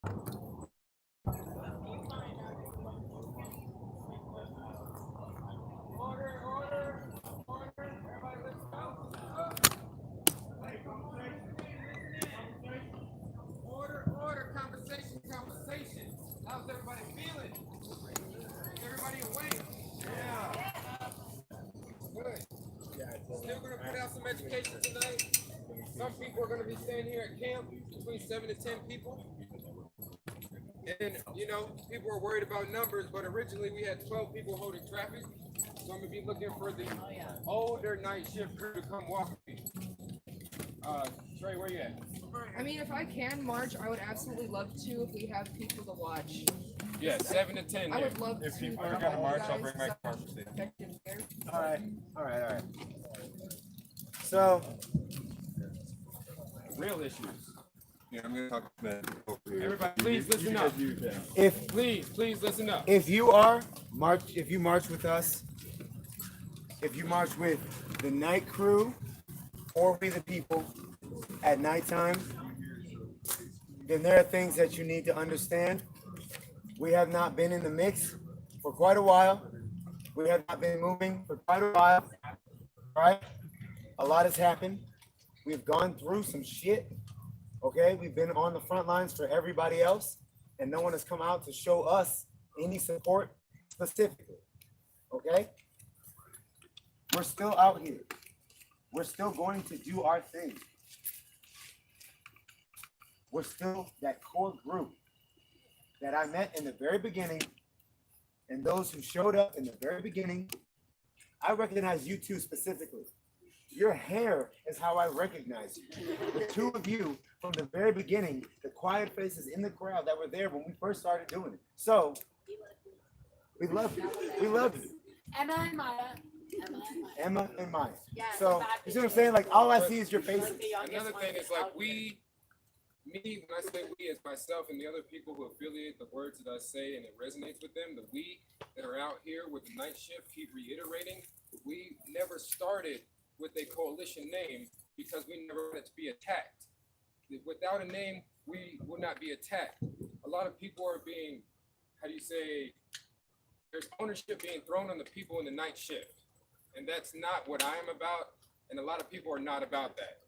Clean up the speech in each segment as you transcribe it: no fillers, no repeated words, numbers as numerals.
Order, conversation. How's everybody feeling? Everybody awake? Yeah. Good. Still gonna put out some education tonight. Some people are gonna be staying here at camp, between 7 to 10 people. And people are worried about numbers, but originally we had 12 people holding traffic. So I'm gonna be looking for the older night shift crew to come walk with me. Trey, where you at? I mean, if I can march, I would absolutely love to if we have people to watch. Yeah, 7 to 10. I would love to. If people are gonna march, I'll bring my car for safety. All right. So, Real issues. Yeah, I'm gonna talk about that. Everybody, please listen up. Please listen up. if you march with us, if you march with the night crew or we the people at nighttime, then there are things that you need to understand. We have not been in the mix for quite a while. We have not been moving for quite a while, right? A lot has happened. We've gone through some shit, okay? We've been on the front lines for everybody else, and no one has come out to show us any support specifically, okay? We're still out here. We're still going to do our thing. We're still that core group that I met in the very beginning, and those who showed up in the very beginning. I recognize you two specifically. Your hair is how I recognize you. The two of you from the very beginning, the quiet faces in the crowd that were there when we first started doing it. So, we love you. We love you. Emma and Maya. Emma and Maya. Yeah, So, you see what I'm saying? Like, all I see is your faces. Another thing is like when I say we, as myself and the other people who affiliate the words that I say and it resonates with them, the we that are out here with the night shift keep reiterating, we never started with a coalition name because we never wanted to be attacked. Without a name, we will not be attacked. A lot of people are being, there's ownership being thrown on the people in the night shift. And that's not what I am about, and a lot of people are not about that.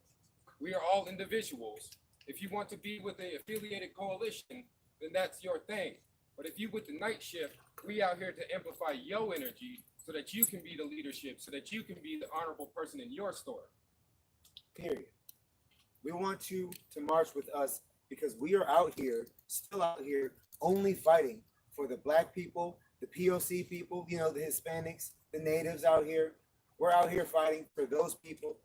We are all individuals. If you want to be with an affiliated coalition, then that's your thing. But if you with the night shift, we out here to amplify your energy so that you can be the leadership, so that you can be the honorable person in your store. Period. We want you to march with us because we are out here, still out here, only fighting for the black people, the POC people, the Hispanics, the natives out here. We're out here fighting for those people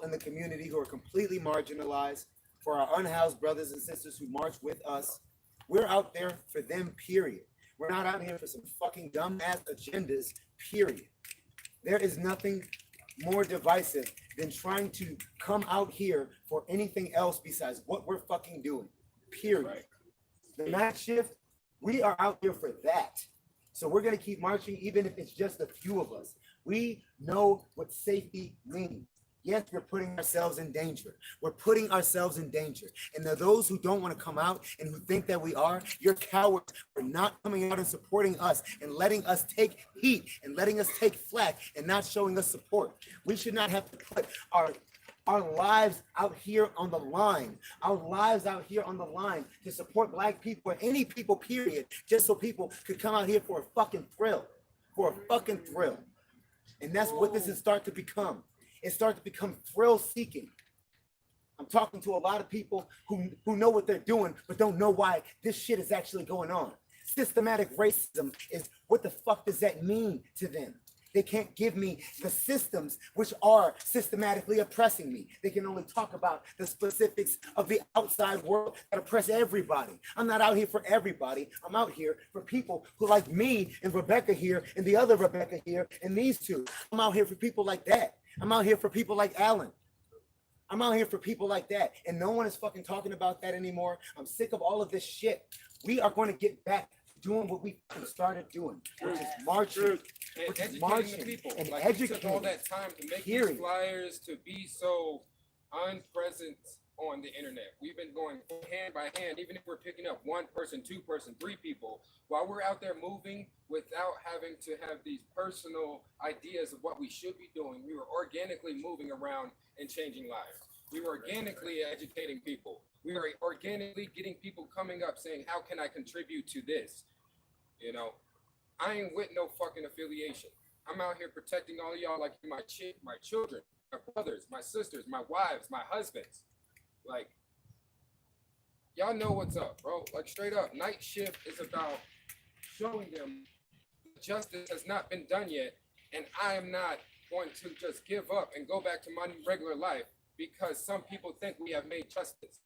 in the community who are completely marginalized, for our unhoused brothers and sisters who march with us. We're out there for them, period. We're not out here for some fucking dumbass agendas, period. There is nothing more divisive than trying to come out here for anything else besides what we're fucking doing, period. Right. The night shift, we are out here for that. So we're going to keep marching even if it's just a few of us. We know what safety means. Yes, we're putting ourselves in danger. We're putting ourselves in danger. And there are those who don't want to come out and who think that we are. You're cowards for not coming out and supporting us and letting us take heat and letting us take flack and not showing us support. We should not have to put our lives out here on the line, to support black people or any people, period, just so people could come out here for a fucking thrill, And that's what this is start to become. It starts to become thrill seeking. I'm talking to a lot of people who know what they're doing, but don't know why this shit is actually going on. Systematic racism is, what the fuck does that mean to them? They can't give me the systems which are systematically oppressing me. They can only talk about the specifics of the outside world that oppress everybody. I'm not out here for everybody. I'm out here for people who, like me and Rebecca here and the other Rebecca here and these two. I'm out here for people like that. I'm out here for people like Alan. I'm out here for people like that. And no one is fucking talking about that anymore. I'm sick of all of this shit. We are going to get back to doing what we started doing, which is marching. And educating the people. Like, you took all that time to make these flyers, to be so unpresent on the internet. We've been going hand by hand, even if we're picking up one person, two person, three people, while we're out there moving without having to have these personal ideas of what we should be doing. We were organically moving around and changing lives. We were organically educating people. We were organically getting people coming up saying, how can I contribute to this? You know, I ain't with no fucking affiliation. I'm out here protecting all of y'all like my children, my brothers, my sisters, my wives, my husbands. Like, y'all know what's up, bro. Like, straight up, night shift is about showing them justice has not been done yet, and I am not going to just give up and go back to my regular life because some people think we have made justice.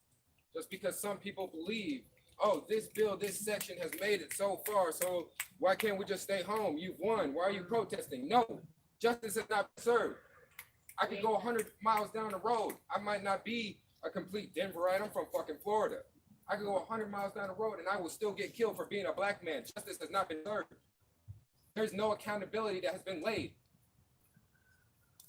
Just because some people believe, oh, this bill, this section has made it so far, so why can't we just stay home? You've won. Why are you protesting? No, justice has not been served. I could go 100 miles down the road. I might not be a complete Denverite. I'm from fucking Florida. I could go 100 miles down the road and I will still get killed for being a black man. Justice has not been served. There's no accountability that has been laid.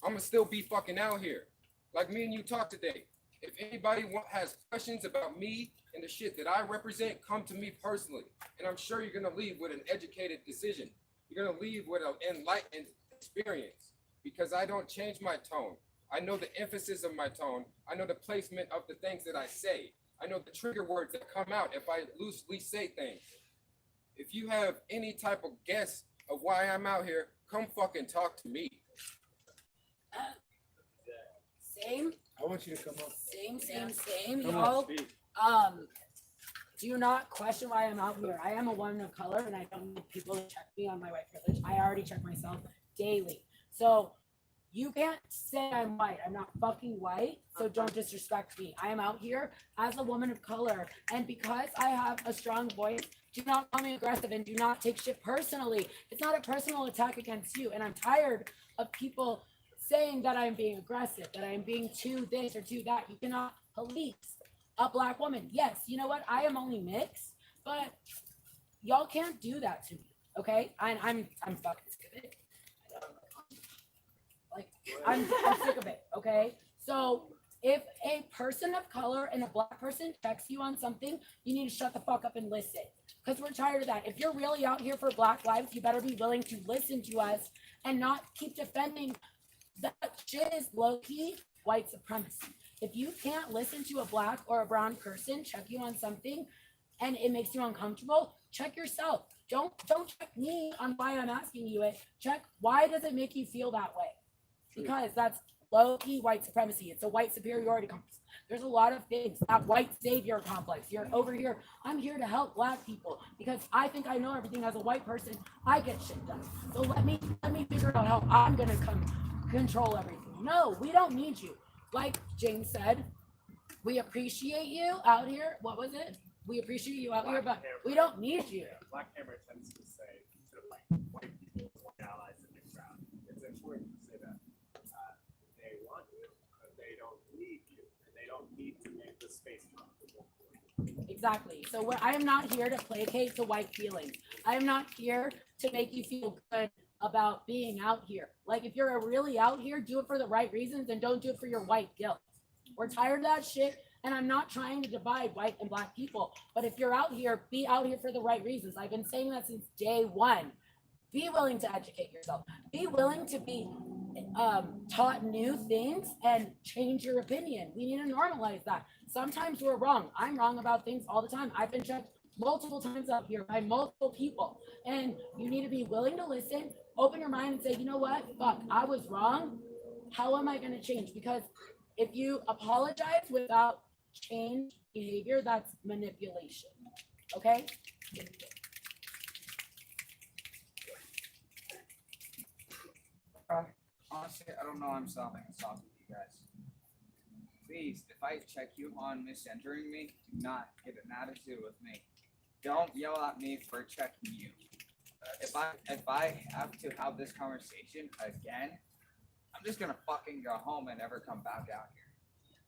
I'm gonna still be fucking out here. Like me and you talk today. If anybody has questions about me and the shit that I represent, come to me personally. And I'm sure you're gonna leave with an educated decision. You're gonna leave with an enlightened experience because I don't change my tone. I know the emphasis of my tone. I know the placement of the things that I say. I know the trigger words that come out if I loosely say things. If you have any type of guess of why I'm out here, come fucking talk to me. Same. I want you to come up. Same. Y'all, do not question why I'm out here. I am a woman of color and I don't need people to check me on my white privilege. I already check myself daily. So you can't say I'm white. I'm not fucking white. So don't disrespect me. I am out here as a woman of color. And because I have a strong voice, do not call me aggressive and do not take shit personally. It's not a personal attack against you. And I'm tired of people saying that I'm being aggressive, that I'm being too this or too that. You cannot police a black woman. Yes, you know what? I am only mixed, but y'all can't do that to me. Okay? I'm fucking sick of it. Like I'm sick of it. Okay? So if a person of color and a black person texts you on something, you need to shut the fuck up and listen. Because we're tired of that. If you're really out here for black lives, you better be willing to listen to us and not keep defending that shit is low-key white supremacy. If you can't listen to a black or a brown person check you on something and it makes you uncomfortable, check yourself. Don't check me on why I'm asking you it. Check why does it make you feel that way? Because that's low-key white supremacy. It's a white superiority complex. There's a lot of things. That white savior complex. You're over here. I'm here to help black people because I think I know everything. As a white person, I get shit done. So let me figure out how I'm gonna control everything. No, we don't need you. Like James said, we appreciate you out here. What was it? We appreciate you out here, but we don't need you. Black Hammer tends to say to like white people, white allies in the crowd. It's important to say that they want you, but they don't need you, and they don't need to make the space comfortable for you. Exactly. So I am not here to placate to white feelings. I am not here to make you feel good about being out here. Like if you're really out here, do it for the right reasons and don't do it for your white guilt. We're tired of that shit. And I'm not trying to divide white and black people, but if you're out here, be out here for the right reasons. I've been saying that since day one. Be willing to educate yourself. Be willing to be taught new things and change your opinion. We need to normalize that. Sometimes we're wrong. I'm wrong about things all the time. I've been checked multiple times out here by multiple people. And you need to be willing to listen, open your mind and say, you know what? Fuck, I was wrong. How am I going to change? Because if you apologize without change behavior, that's manipulation. Okay? Honestly, I don't know I'm stopping and talking to you guys. Please, if I check you on misgendering me, do not get an attitude with me. Don't yell at me for checking you. If I have to have this conversation again, I'm just gonna fucking go home and never come back out here.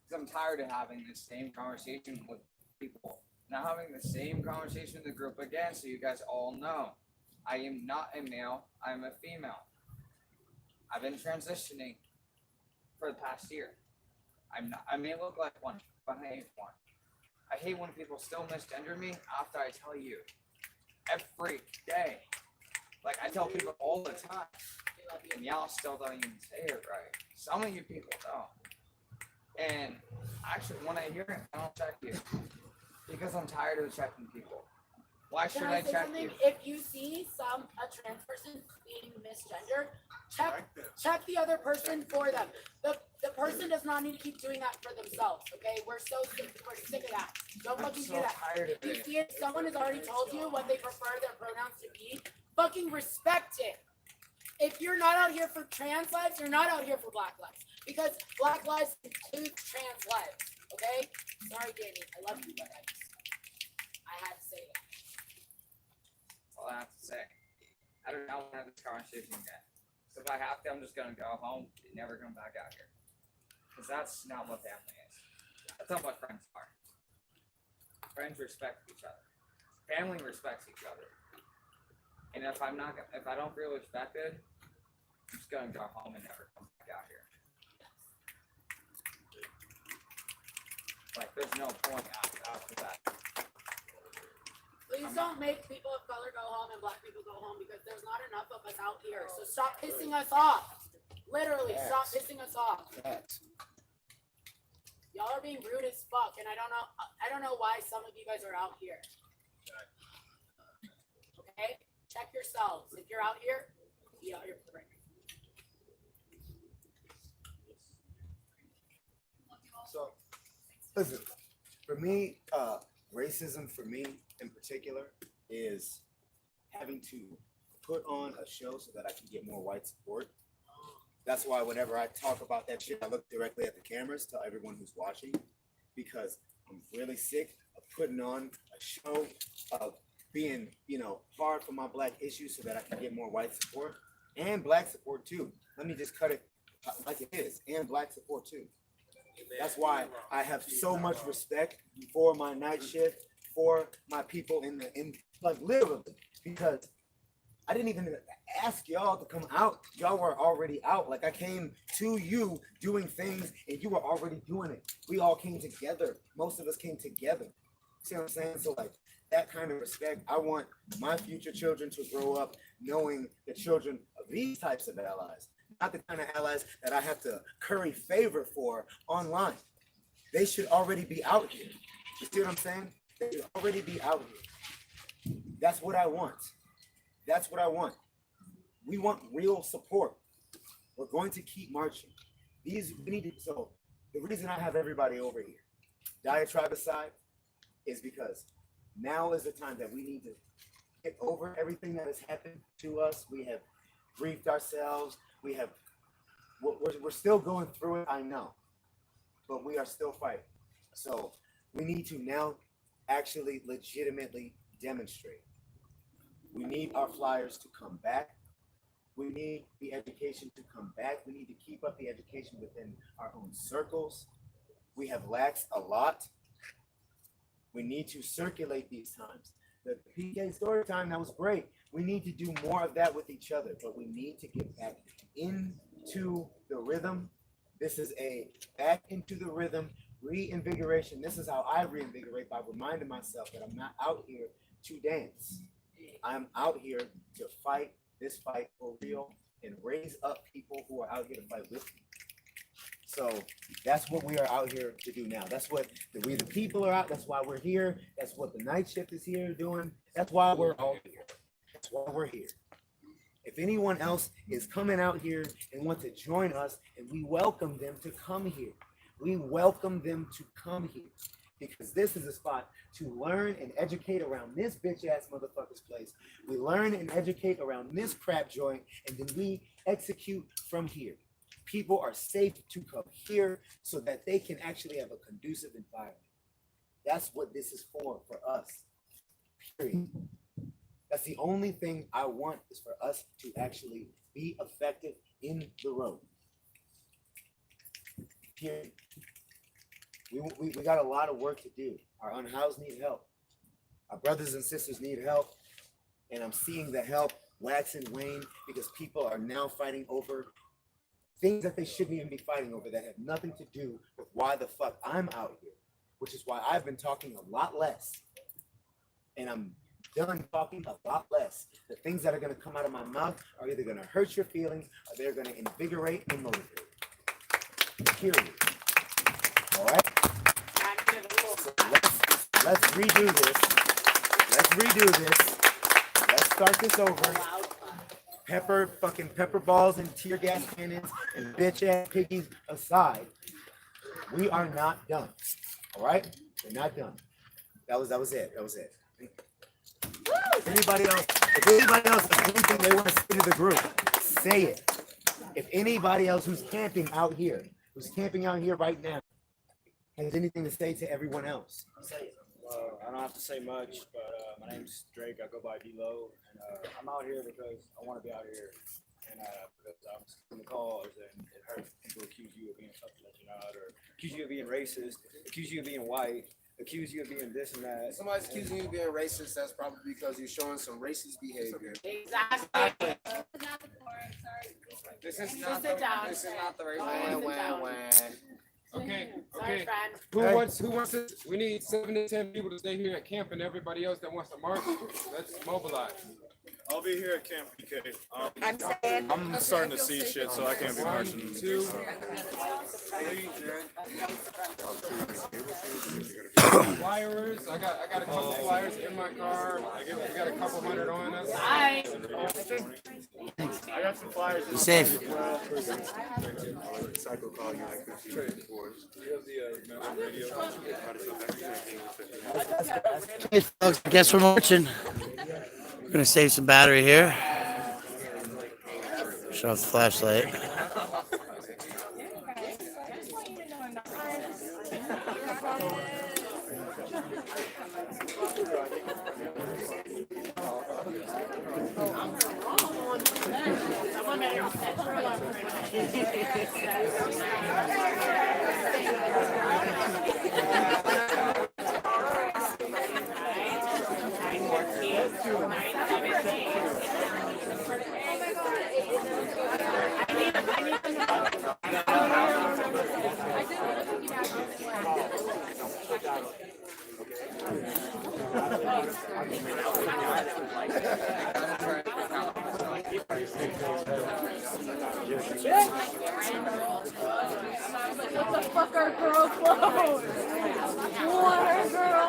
Because I'm tired of having the same conversation with people. Now having the same conversation with the group again, so you guys all know. I am not a male, I'm a female. I've been transitioning for the past year. I may look like one, but I hate one. I hate when people still misgender me after I tell you every day. Like I tell people all the time, and y'all still don't even say it right. Some of you people don't. And actually, when I hear it, I don't check you because I'm tired of checking people. Why should I say check something? you? If you see a trans person being misgendered, check the other person for them. The person does not need to keep doing that for themselves. Okay, we're sick of that. Don't I'm fucking so do that. tired of If you it. see it, someone has already told you what they prefer their pronouns to be. Fucking respect it. If you're not out here for trans lives, you're not out here for black lives. Because black lives include trans lives. Okay? Sorry, Danny. I love you, but I had to say that. That's all I have to say. I don't know when I have this conversation again. So if I have to, I'm just gonna go home and never come back out here. Because that's not what family is. That's not what friends are. Friends respect each other. Family respects each other. And if I don't feel respected, I'm just gonna go home and never come back out here. Like there's no point after that. Please don't make people of color go home and black people go home because there's not enough of us out here. So stop pissing us off. Literally, stop pissing us off. Y'all are being rude as fuck, and I don't know why some of you guys are out here. Okay? Check yourselves. If you're out here, be out here for the right reason. So, listen, for me, racism for me in particular is having to put on a show so that I can get more white support. That's why whenever I talk about that shit, I look directly at the cameras, tell everyone who's watching, because I'm really sick of putting on a show of being, hard for my black issues so that I can get more white support and black support too. Let me just cut it like it is, and black support too. That's why I have so much respect for my night shift, for my people in like literally, because I didn't even ask y'all to come out. Y'all were already out. Like I came to you doing things and you were already doing it. We all came together. Most of us came together. See what I'm saying? So like that kind of respect, I want my future children to grow up knowing the children of these types of allies, not the kind of allies that I have to curry favor for online. They should already be out here. You see what I'm saying? They should already be out here. That's what I want. That's what I want. We want real support. We're going to keep marching. So the reason I have everybody over here, diatribe aside, is because now is the time that we need to get over everything that has happened to us. We have grieved ourselves. We're still going through it, I know, but we are still fighting. So we need to now actually legitimately demonstrate. We need our flyers to come back. We need the education to come back. We need to keep up the education within our own circles. We have laxed a lot. We need to circulate these times. The PK story time, that was great. We need to do more of that with each other, but we need to get back into the rhythm. This is a back into the rhythm, reinvigoration. This is how I reinvigorate, by reminding myself that I'm not out here to dance. I'm out here to fight this fight for real and raise up people who are out here to fight with me. So that's what we are out here to do now. That's what we the people are out. That's why we're here. That's what the night shift is here doing. That's why we're all here. That's why we're here. If anyone else is coming out here and want to join us, and we welcome them to come here. We welcome them to come here because this is a spot to learn and educate around this bitch ass motherfucker's place. We learn and educate around this crap joint, and then we execute from here. People are safe to come here so that they can actually have a conducive environment. That's what this is for us. Period. That's the only thing I want, is for us to actually be effective in the road. Period. We got a lot of work to do. Our unhoused need help. Our brothers and sisters need help. And I'm seeing the help wax and wane because people are now fighting over things that they shouldn't even be fighting over, that have nothing to do with why the fuck I'm out here. which is why I've been talking a lot less. And I'm done talking a lot less. The things that are going to come out of my mouth are either going to hurt your feelings or they're going to invigorate and motivate. Period. All right? So let's redo this. Let's redo this. Let's start this over. Pepper balls and tear gas cannons and bitch ass piggies aside, we are not done. All right? We're not done. That was it. If anybody else has anything they want to say to the group, say it. If anybody else who's camping out here right now, has anything to say to everyone else, say it. I don't have to say much, but my name's Drake. I go by D-Lo, and I'm out here because I want to be out here, and because I'm in the cause, and it hurts people accuse you of being something that you're not, or accuse you of being racist, accuse you of being white, accuse you of being this and that. If somebody's accusing you of being racist, that's probably because you're showing some racist behavior. Exactly. This is not the right Okay. Sorry, friend. Who wants to? We need 7 to 10 people to stay here at camp, and everybody else that wants to march, let's mobilize. I'll be here at Camp PK. I'm saying. I'm starting to see shit, so I can't be 1, marching. 2, 3. Flyers. I got a couple flyers in my car. We got a couple hundred on us. Bye. I got some flyers. Be safe. Hey folks, I guess we're marching. We're gonna save some battery here. Shut off the flashlight. What the fuck are girl clothes? What are girl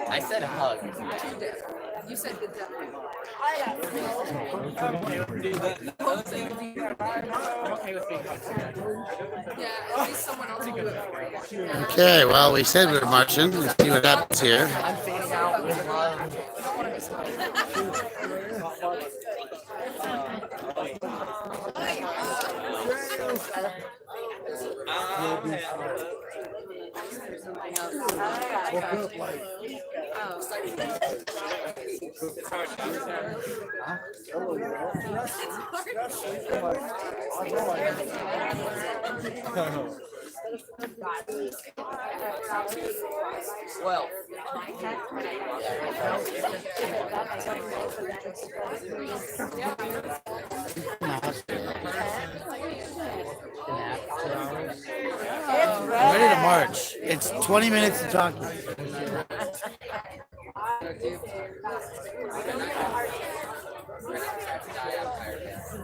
I said a hug. You said good job. Yeah, at least someone else will do it. Okay, well, we said we were marching. Let's see what happens here. Well. I'm ready to march. It's 20 minutes to talk.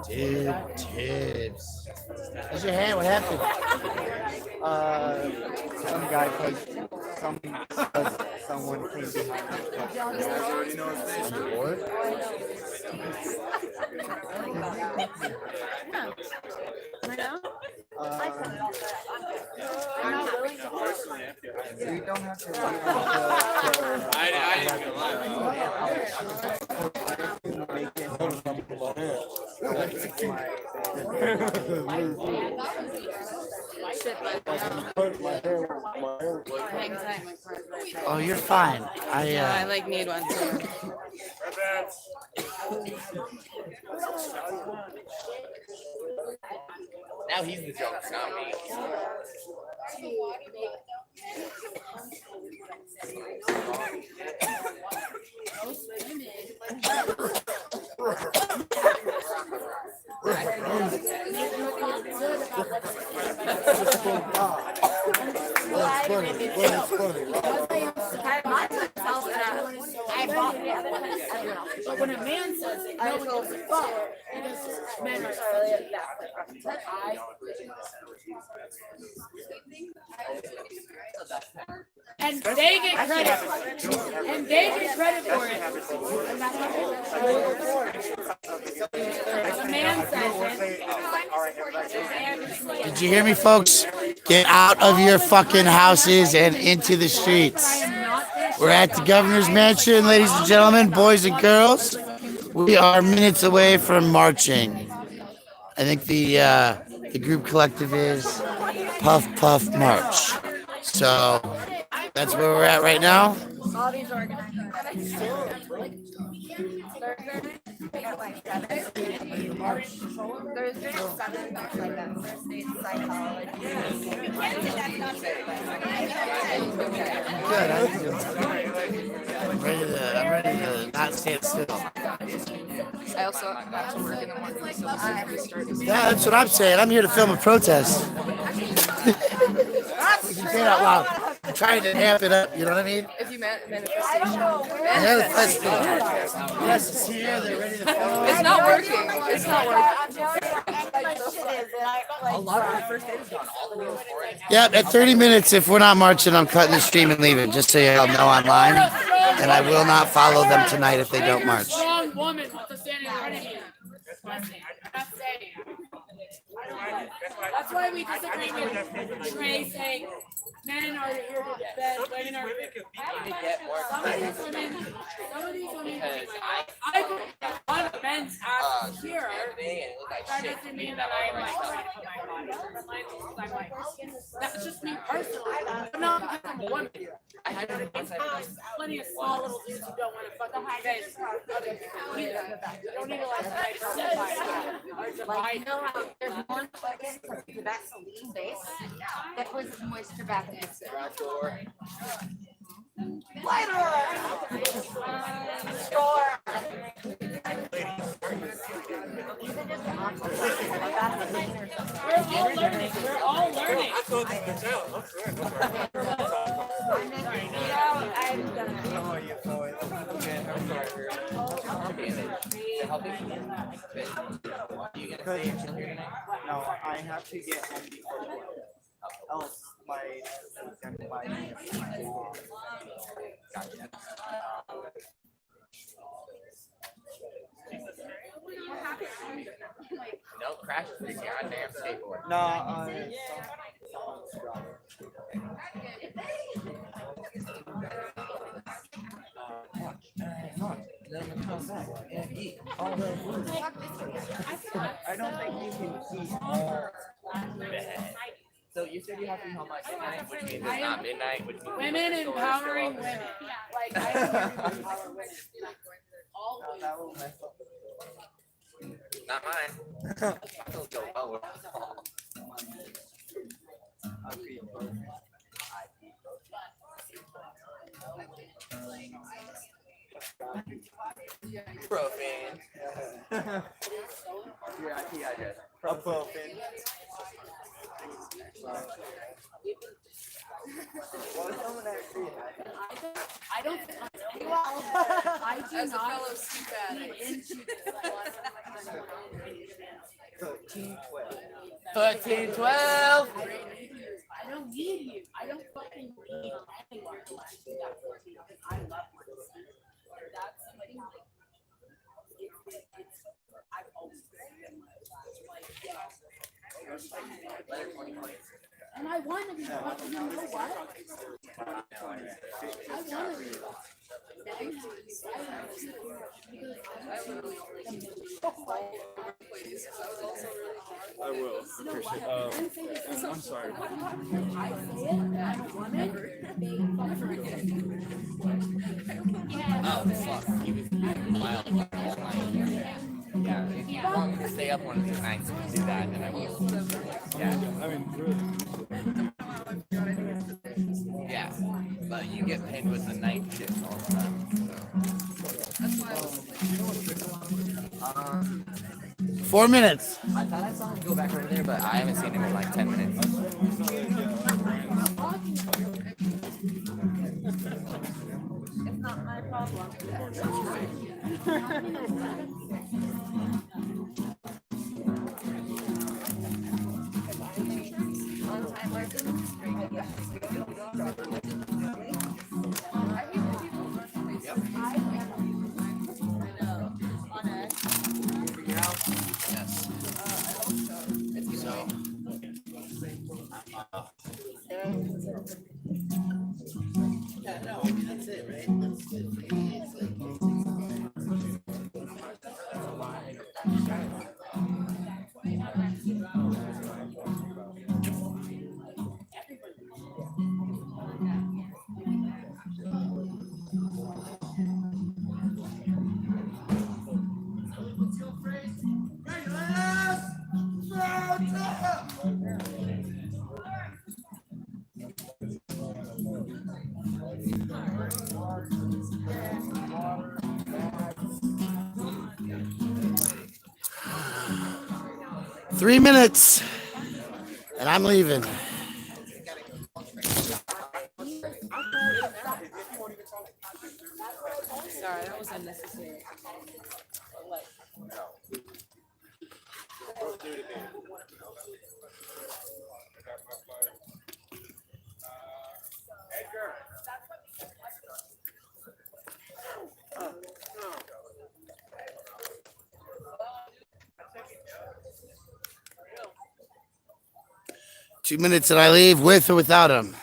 Dude, tips. What's your hand? What happened? Some guy pushed someone came behind me. already know his face. On the board? You don't have to leave I didn't feel like make it Oh, you're fine. I like need one too. Now he's the joke, not me. But when a man says it, no one gives a fuck. Because men are and they get credit. And they get credit for it. The man says it. Did you hear me, folks? Get out of your fucking houses and into the streets. We're at the governor's mansion, ladies and gentlemen, boys and girls. We are minutes away from marching. I think the group collective is Puff Puff March. So that's where we're at right now. All these organizers. There's been 7 things like that. First aid, psychology. Good. I'm ready to not stand still. I also have to work in the morning, so Yeah, that's what I'm saying. I'm here to film a protest. You can say it out loud. I'm trying to amp it up, you know what I mean? if you manifestation. Manifesting. Yes, it's here. They're ready to film. It's not working. It's not working. A lot of my first aid is gone. All the meals for it. Yep, at 30 minutes, if we're not marching, I'm cutting the stream and leaving, just so you all know online. And I will not follow them tonight if they don't march. Strong woman with the standing in front of you. That's why we disagree with Trey saying men are here to defend, women are here to some of these women, I put a lot of men's ass here. That doesn't mean that I'm like, that's just me personally. I'm not because I'm a woman. I have plenty of small little dudes who don't want to fucking face other people either. You don't need to like Like, you know how there's one fucking Vaseline base that puts moisture back in it. Lighter! Score! We're all learning. We're all learning. No, I have to get home before work. Else, my No, crash the goddamn skateboard. no, I don't think you can eat all. So you said you have to be home like midnight, which means it's not midnight, which means Women empowering women. Like, I don't empower women. Always. That will mess up. not mine. I don't go well with Profane. Your IP address. Profane. I don't. I do As a not fellow sleep addict. into this. 1312. I don't need you. I don't fucking need anyone unless you got 14 because I love myself. That's something like it's I've always been like yeah. And I want to be fucking, you know what? I want to be. I will. And I'm sorry. I say it, and I'm a woman. Oh, fuck. He was wild all night. Yeah, if you want me to stay up one of these nights, we can do that, and I will. Yeah. I mean, really. Yeah. But you get paid with the night shift all the time. So. 4 minutes. I thought I saw him go back over there, but I haven't seen him in like 10 minutes. It's not my problem. 3 minutes, and I'm leaving. Sorry, that was unnecessary. Edgar. 2 minutes and I leave with or without him.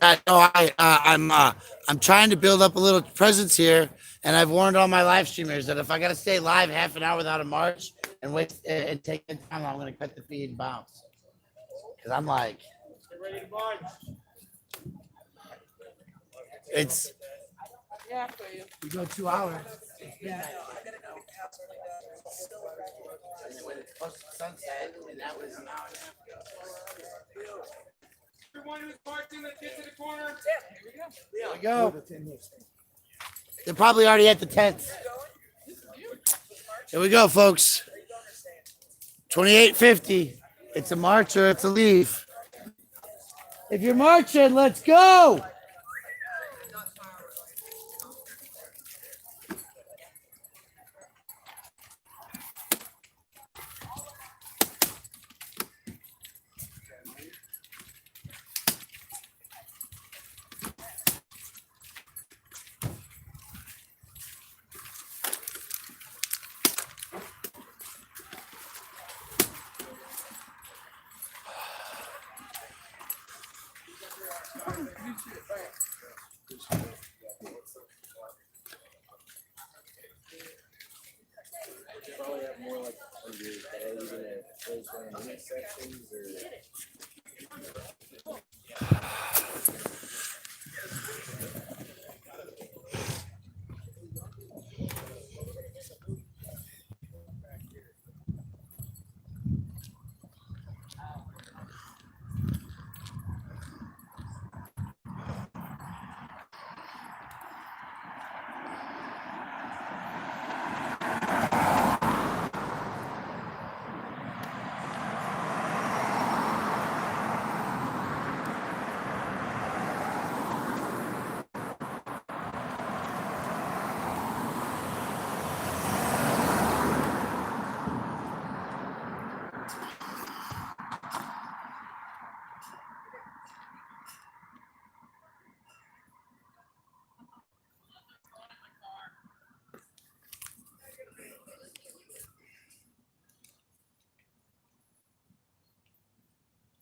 I'm trying to build up a little presence here, and I've warned all my live streamers that if I gotta stay live half an hour without a march and wait and take the time, I'm gonna cut the feed and bounce. Cause I'm like, it's we go 2 hours. Yeah. When it's close to sunset, and that was an hour and a half ago. Everyone who's marching, let's get to the corner. Here we go. They're probably already at the tents. Here we go, folks. 28:50. It's a march or it's a leave. If you're marching, let's go. Probably have more like hundreds that are either those sections or.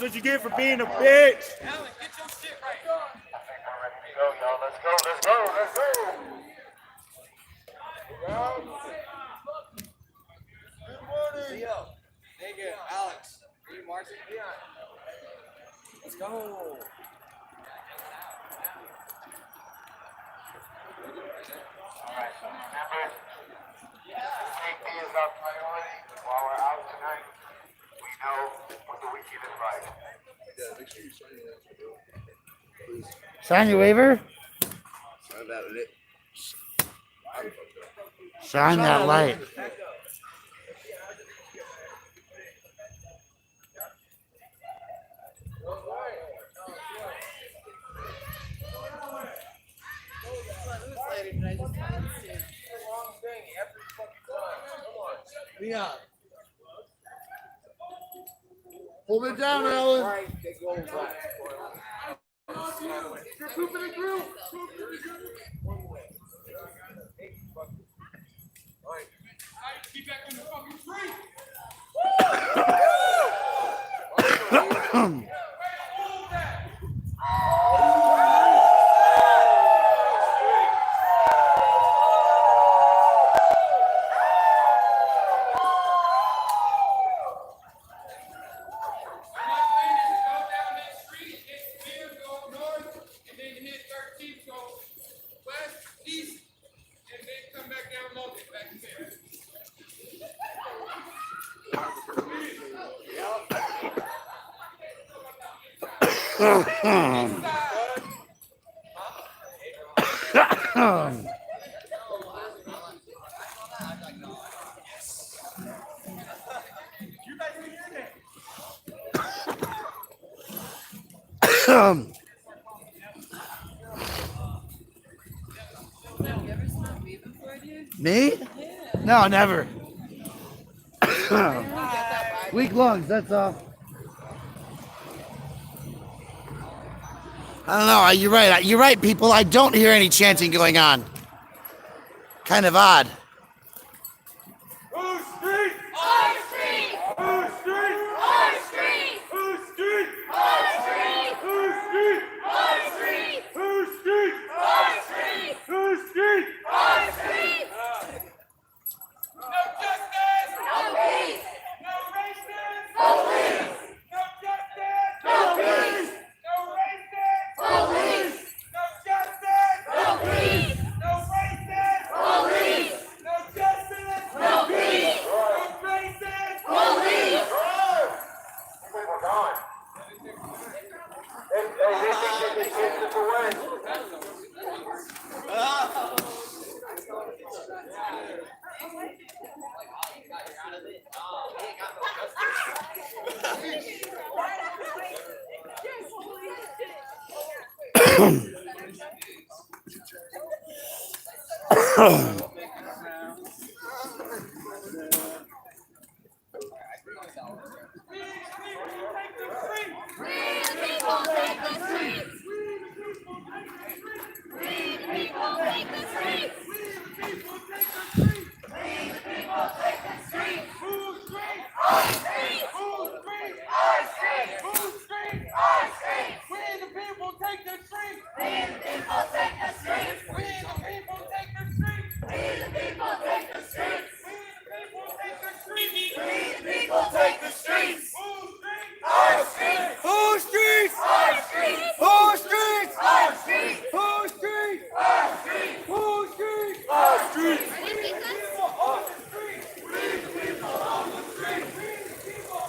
That's what you get for being a bitch. Alan, get your shit right. Let's go, let's go, let's go. Good morning. Leo, nigga, Alex, are you marching? Let's go. Alright, remember, safety is our priority while we're out tonight. We know what the weekend is like. Yeah, make sure you sign your please. Sign your waiver. Sign that lit. Shine that light. Leon. Hold it down, Alan. You're pooping the group. Get back in the fucking tree. Me? No, never. Weak lungs, that's all. I don't know. You're right. You're right, people. I don't hear any chanting going on. Kind of odd. Who's street? Our street. Who's street? Our street. Who's street? Our street. Who's street? Our street. Who's street? Our street. Who's street? Our street. No justice. No peace. No racism. No peace. No justice. No peace. No racism. No peace. No justice. No peace. No racism. No peace. No justice. No peace. No racism. No peace. We're gone. Hey, they think they can chase us away.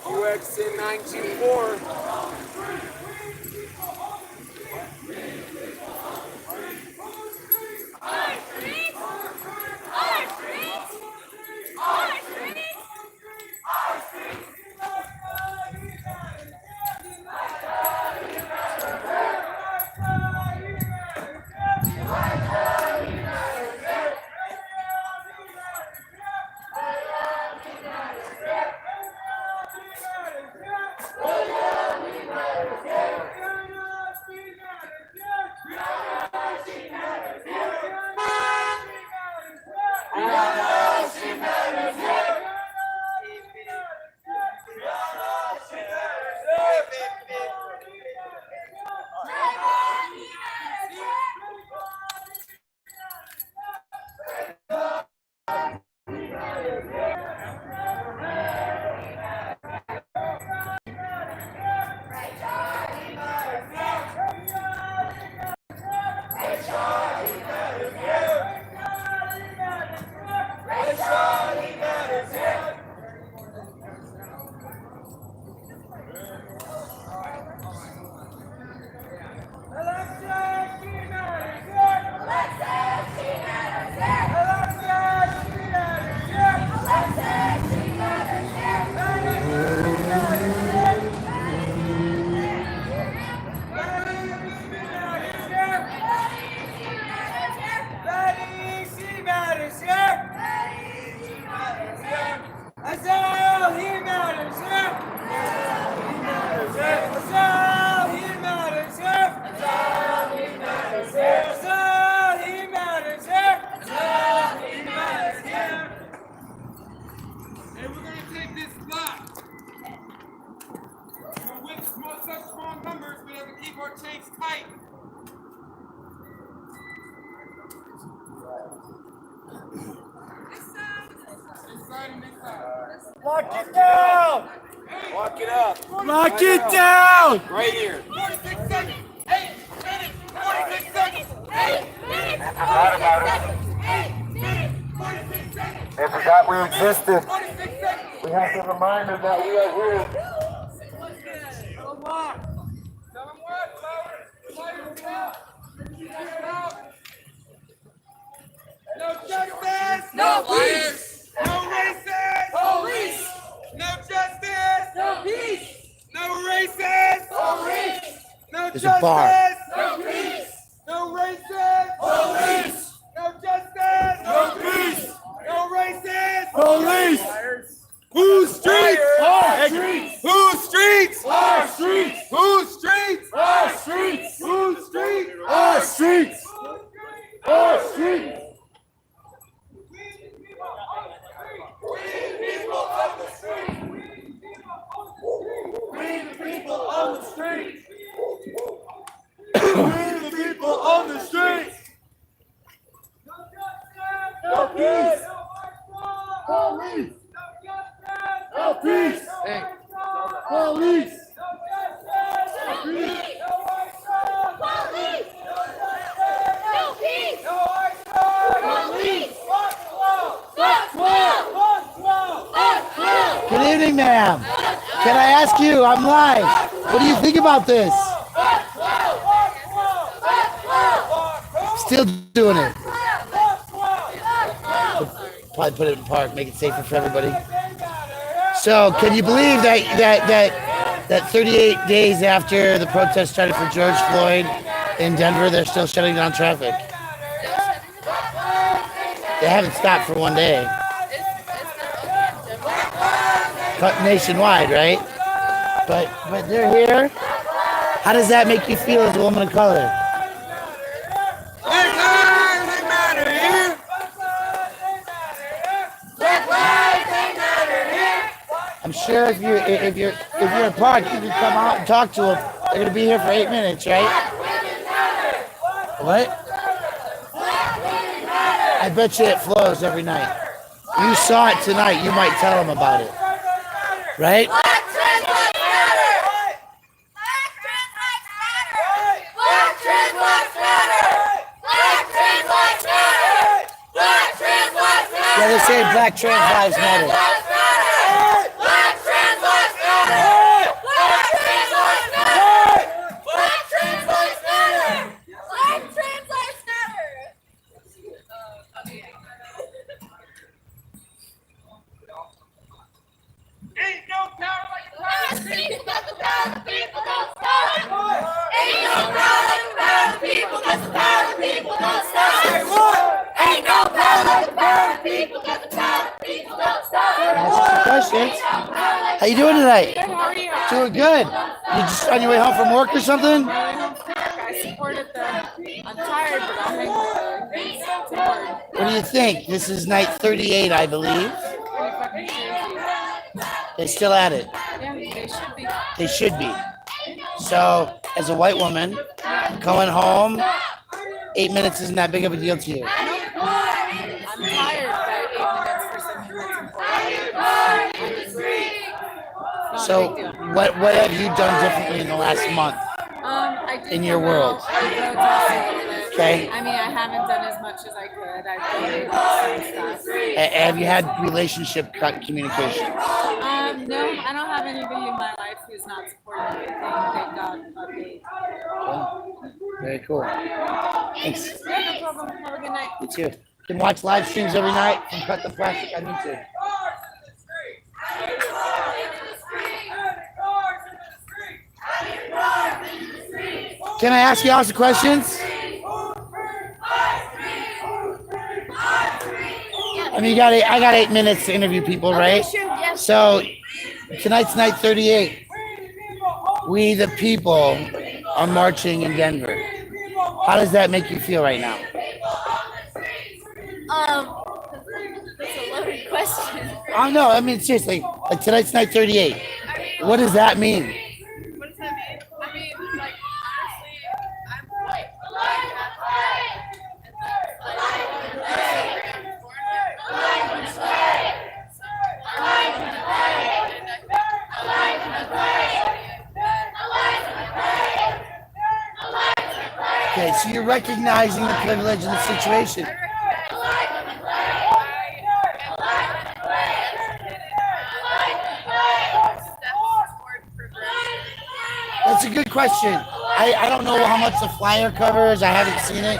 UXN 924. chains tight. This side and this side. Lock it down! Lock it up. Lock it down! Right here. 46 seconds. 8 minutes. 46 seconds. 8 minutes. I forgot about it. 8 minutes. 46 seconds. They forgot we existed. 46 seconds. We have to remind them that we are here. Tell them what? Tell them what, Lower? Fire it out. Fire it out. No justice. No peace. No racist. Police. No justice. No peace. No racist. Police. No There's a bar. justice. No peace. No racist. Police. No justice. No peace. No racist. Police! Whose streets? Our streets! Whose streets? Our streets! Whose streets? Our streets! Whose streets? Our streets! Our streets! We the people on the streets. We the people on the streets. No peace! Police! No peace! Police! Good evening, ma'am. Can I ask you? I'm live. What do you think about this? Still doing it. Probably put it in park, make it safer for everybody. So, can you believe that 38 days after the protest started for George Floyd in Denver, they're still shutting down traffic? They haven't stopped for one day. But nationwide, right? But they're here. How does that make you feel as a woman of color? I'm sure if you're a park, you can come out and talk to them. They're gonna be here for 8 minutes, right? What? I bet you it flows every night. You saw it tonight. You might tell them about it, right? Yeah, they're saying Black trans lives matter. Ain't no power like the power of the people. Got the power of the people. Don't stop. Ain't no power like the power of the people. Got the power of the people. Don't stop. Ain't no power like the power of the people. Got the power of the people. Don't stop. Questions? How you doing tonight? How are you? Doing good. You just on your way home from work or something? I supported them. I'm tired, but I'm hanging support. What do you think? This is night 38, I believe. Pretty fucking crazy. They're still at it. Yeah, they should be. They should be. So, as a white woman, going home, 8 minutes isn't that big of a deal to you. I'm tired, but 8 minutes for something that's important. So, what have you done differently in the last month? I did in your come world? out, I protested a little bit. Okay. I mean, I haven't done as much as I could. I've donated some stuff. Have you had relationship cut communication? No, I don't have anybody in my life who's not supporting anything. Thank God. Okay. Very cool. Thanks. Yeah, no problem. Have a good night. You too. You can watch live streams every night from Cut the Plastic on YouTube. Can I ask you all some questions? I mean, I got 8 minutes to interview people, right? So tonight's night 38. We the people are marching in Denver. How does that make you feel right now? That's a loaded question. Oh no, I mean seriously. Like tonight's night 38. What does that mean? What does that mean? I mean, like, honestly, So you're recognizing the privilege of the situation. That's a good question. I don't know how much the flyer covers. I haven't seen it.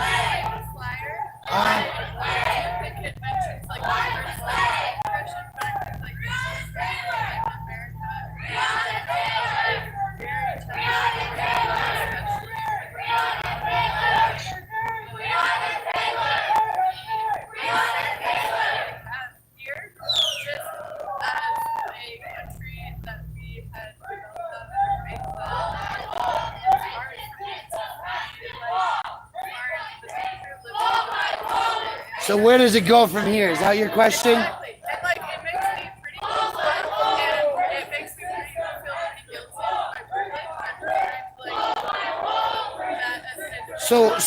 So where does it go from here? Is that your question?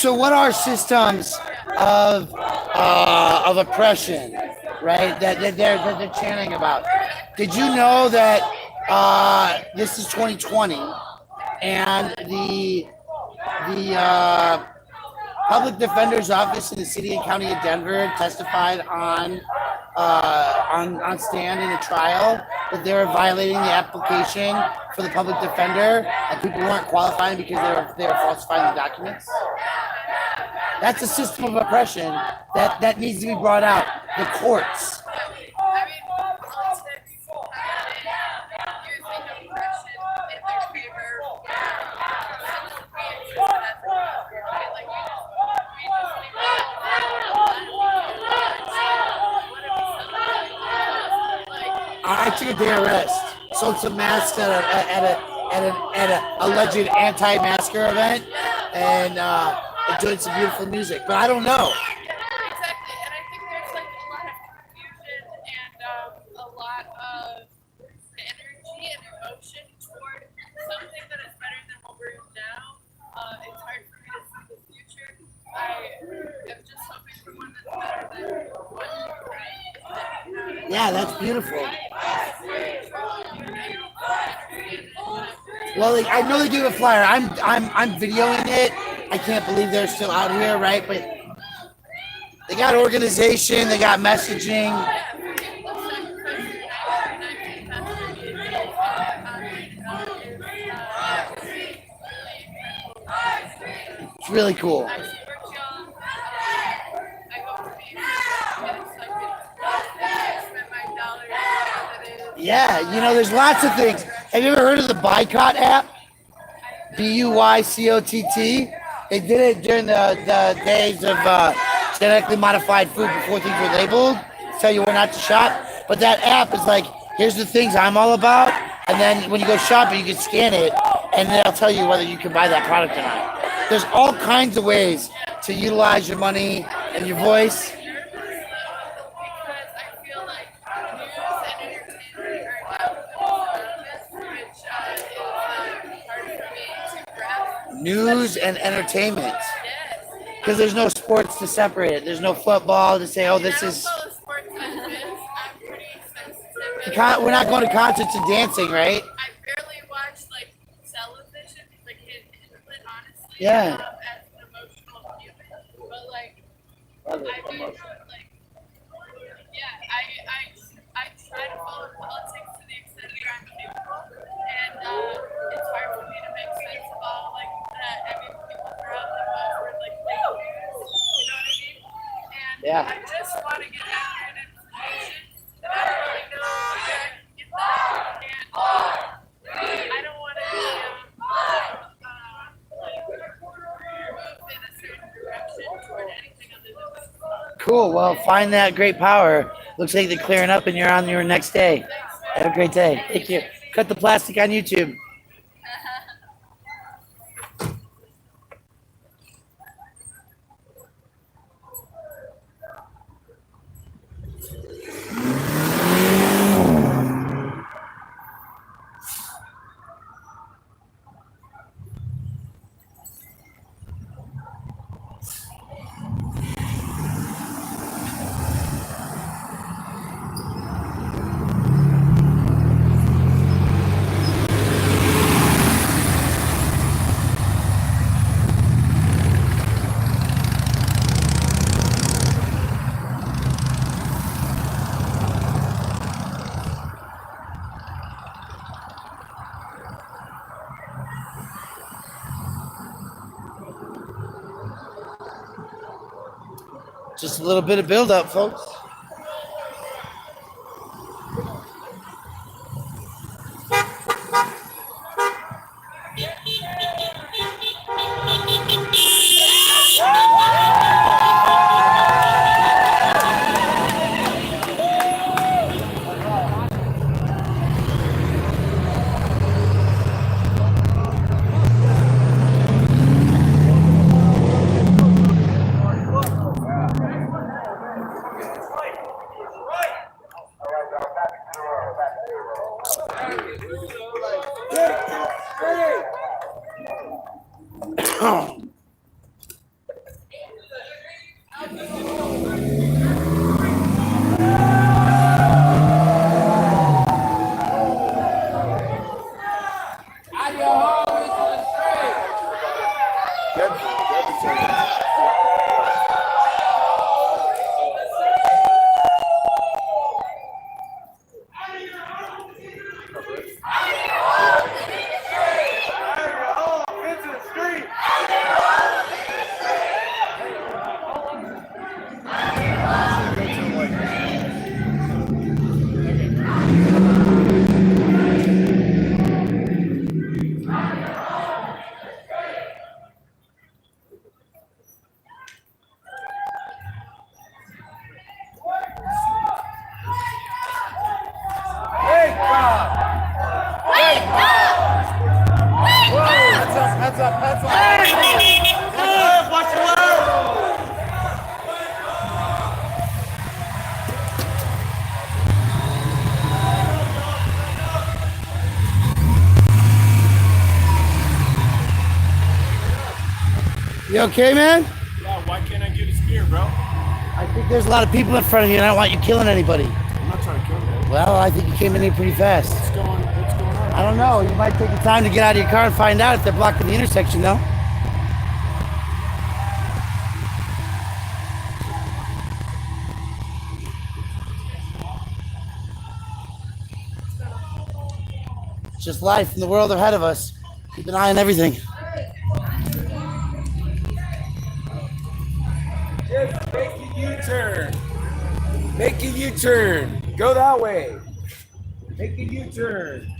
So what are systems of oppression, right? That they're chanting about. Did you know that this is 2020 and the public defender's office in the city and county of Denver testified on stand in a trial that they were violating the application for the public defender and people weren't qualifying because they were falsifying the documents? That's a system of oppression that needs to be brought out. The courts. I took a day of rest, sold some masks at an alleged anti-masker event, and enjoyed some beautiful music. But I don't know. Exactly, and I think there's like a lot of confusion and a lot of energy and emotion toward something that is better than what we're in now. It's hard for me to see the future. I am just hoping for one that's better than what you're. Yeah, that's beautiful. Well, I know they do a flyer. I'm videoing it. I can't believe they're still out here, right? But they got organization, they got messaging. It's really cool. Yeah, you know, there's lots of things. Have you ever heard of the Boycott app? BUYCOTT. They did it during the days of genetically modified food before things were labeled. Tell you where not to shop. But that app is like, here's the things I'm all about. And then when you go shopping, you can scan it. And then I'll tell you whether you can buy that product or not. There's all kinds of ways to utilize your money and your voice. News and entertainment, because there's no sports to separate it. There's no football to say, oh, this is. We're not going to concerts and dancing, right? I barely watch like television, like input, honestly. Yeah. As an emotional human, but like I do, like, yeah, I try to follow politics to the extent that I'm capable, and it's hard for me to make sense of all like that. I mean, people throughout the world were like fake news, you know what I mean? And yeah. I just want to get accurate information, and I don't really know where I can get that, and I don't want to be moved in a certain direction toward anything other than this. Cool. Well, find that great power. Looks like they're clearing up and you're on your next day. Have a great day. Thank you. Cut the Plastic on YouTube. Just a little bit of build up, folks. You okay, man? Yeah, why can't I get a spear, bro? I think there's a lot of people in front of you, and I don't want you killing anybody. I'm not trying to kill you. Well, I think you came in here pretty fast. What's going on? I don't know. You might take the time to get out of your car and find out if they're blocking the intersection, though. It's just life in the world ahead of us. Keep an eye on everything. Just make a U-turn. Make a U-turn. Go that way. Make a U-turn.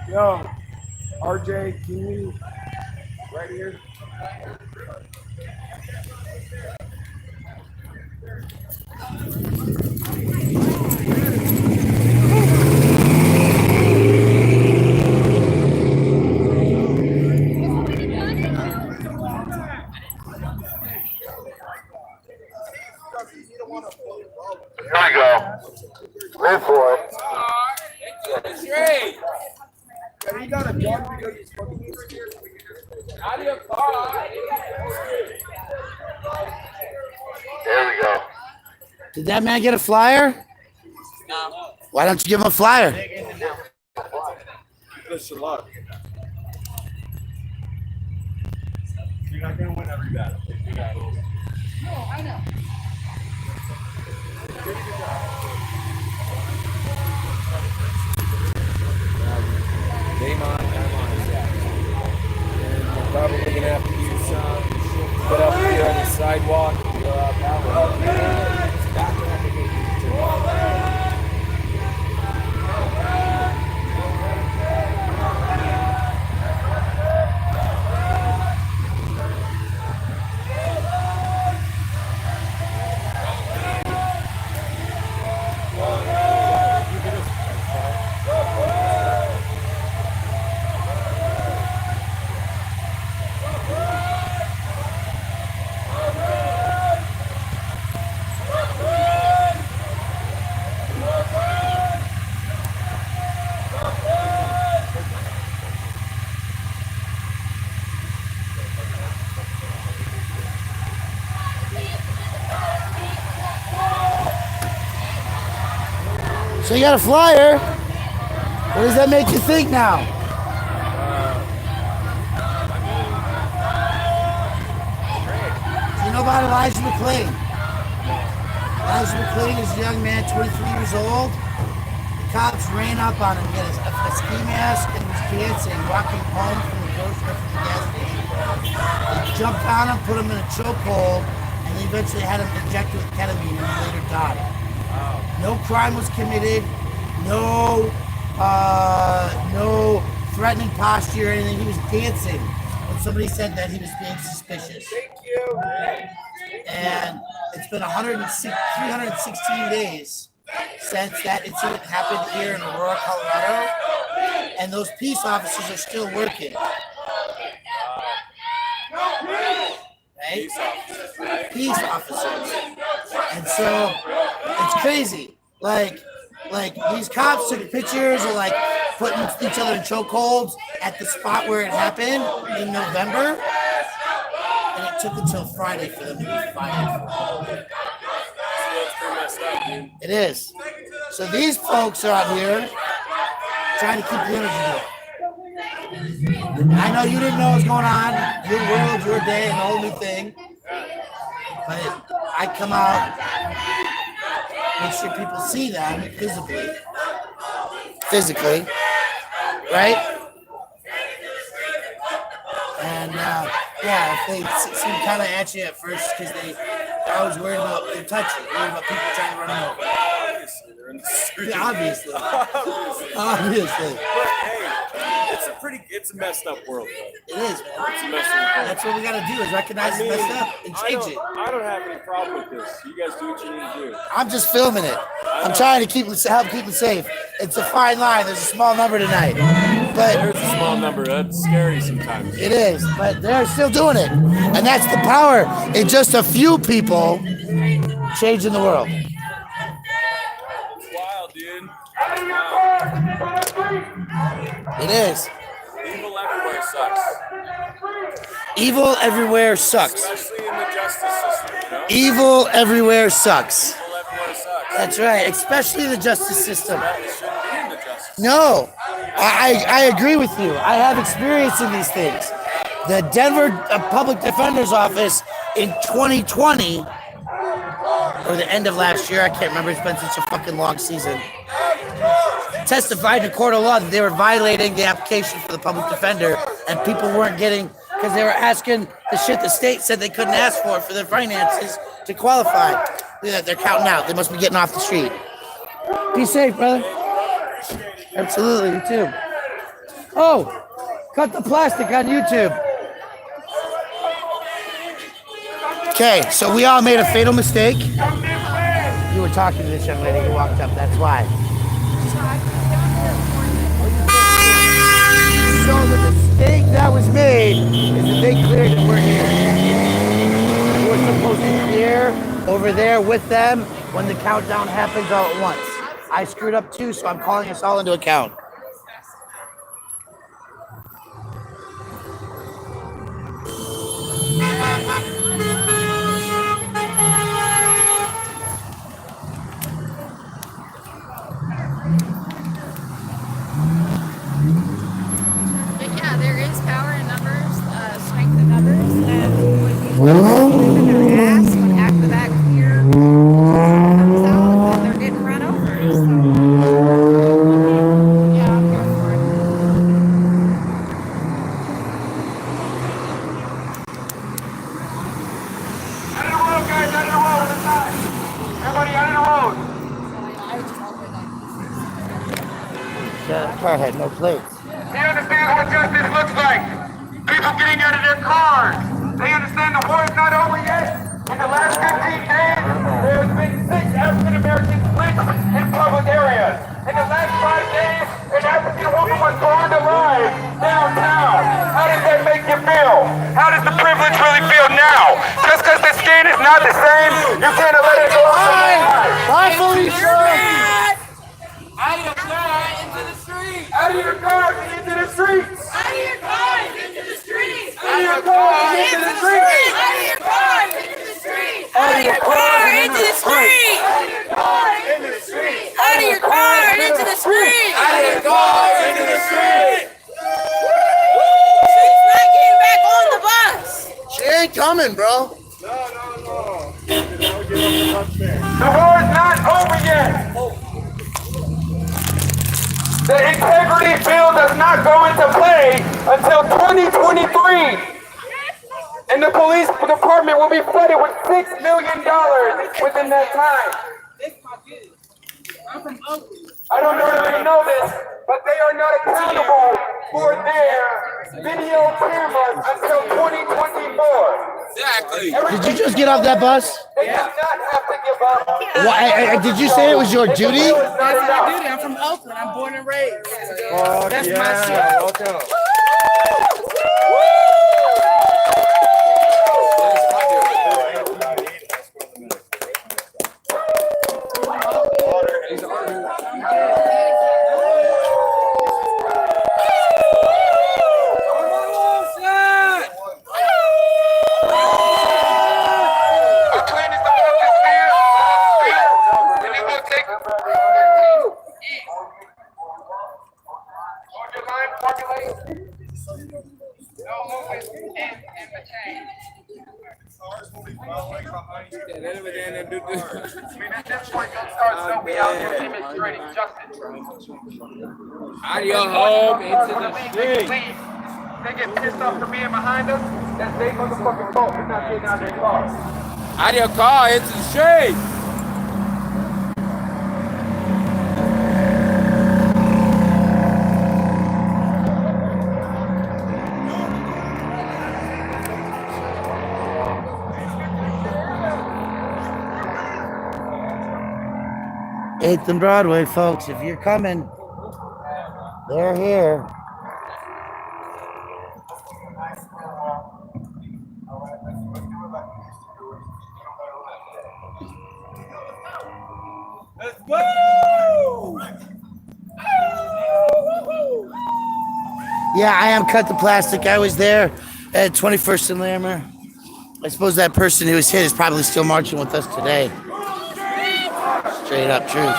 Yo, RJ, can you right here? Here we go. Live for it. That's right. Yeah, he got a gun because he's fucking out of your car. There we go. Did that man get a flyer? No. Why don't you give him a flyer? Wish you luck. You're not gonna win every battle. You got it. No, I know. Game on, and we're probably gonna have to use some put up here on the sidewalk. Go out that way. So you got a flyer. What does that make you think now? Do you know about Elijah McClain? Elijah McClain is a young man, 23 years old, cops ran up on him, get a ski mask, and was dancing, walking home from the grocery from the gas station. They jumped on him, put him in a chokehold, and they eventually had him injected with ketamine, and he later died. No crime was committed. No threatening posture or anything. He was dancing when somebody said that he was being suspicious. Thank you. And it's been 316 days since that incident happened here in Aurora, Colorado, and those peace officers are still working. Right? Peace officers. And so it's crazy. Like these cops took pictures of like putting each other in chokeholds at the spot where it happened in November, and it took until Friday for them to be fired. It is. So these folks are out here trying to keep the energy going. I know you didn't know what was going on, your world, your day, and the whole new thing, but I come out, make sure people see them physically, right? And yeah, if they seem kind of at you at first because they're always worried about their touching, worried about people trying to run them over. Obviously, they're in the street. Yeah, obviously. Obviously. But hey, it's a messed up world, though. It is, man. It's a messed up world. That's what we got to do is recognize it's messed up and change it. I don't have any problem with this. You guys do what you need to do. I'm just filming it. I'm trying to help keep it safe. It's a fine line. There's a small number tonight. But there's a small number. That's scary sometimes. It is, but they're still doing it. And that's the power in just a few people changing the world. It's wild, dude. It is. Evil everywhere sucks. Evil everywhere sucks. Especially in the justice system, you know? Evil everywhere sucks. Evil everywhere sucks. That's right, especially the justice system. That shouldn't be in the justice system. No, I agree with you. I have experience in these things. The Denver Public Defender's Office in 2020, or the end of last year, I can't remember, it's been such a fucking long season, testified in a court of law that they were violating the application for the public defender, and people weren't getting, because they were asking the shit the state said they couldn't ask for their finances to qualify. Look at that, they're counting out. They must be getting off the street. Be safe, brother. Absolutely, you too. Oh, Cut the Plastic on YouTube. Okay, so we all made a fatal mistake. You were talking to this young lady who walked up, that's why. So the mistake that was made is that they cleared that we're here. We were supposed to clear over there with them when the countdown happens all at once. I screwed up too, so I'm calling us all into account. But yeah, there is power in numbers, strength in numbers, and when people are in their ass, when after that clear comes out, then they're getting run over. So, yeah, I'm here for it. Out of the road, guys, out of the road, this side. Everybody out of the road. Car had no plates. They understand what justice looks like. People getting out of their cars. They understand the war is not over yet. In the last 15 days, there has been 6 African Americans lynched in public areas. In the last 5 days, an African woman was burned alive downtown. How does that make you feel? How does the privilege really feel now? Just because the skin is not the same, you can't let it go off your eyes. Bye, Felicia! Out of your car into the streets! Out of your cars and into the streets! Out of your cars into the streets! Out of your cars and into the streets! Out of your cars into the streets! Out of your cars into the streets! Out of your cars into the streets! Out of your cars into the streets! Out of your cars into the streets! She's not getting back on the bus! She ain't coming, bro. No. The war is not over yet. The integrity bill does not go into play until 2023. And the police department will be flooded with $6 million within that time. I don't know if you know this, but they are not accountable for their video cameras until 2024. Exactly. Did you just get off that bus? They do not have to give up. Did you say it was your duty? That's my duty. I'm from Oakland. I'm born and raised. That's my shit. Out of your home into the street. They get pissed off for being behind us. That's their motherfucking fault for not getting out of their car. Out of your car into the street. Eighth and Broadway, folks. If you're coming, they're here. Let's go! Yeah, I am Cut the Plastic. I was there at 21st and Lammer. I suppose that person who was hit is probably still marching with us today. Straight up truth.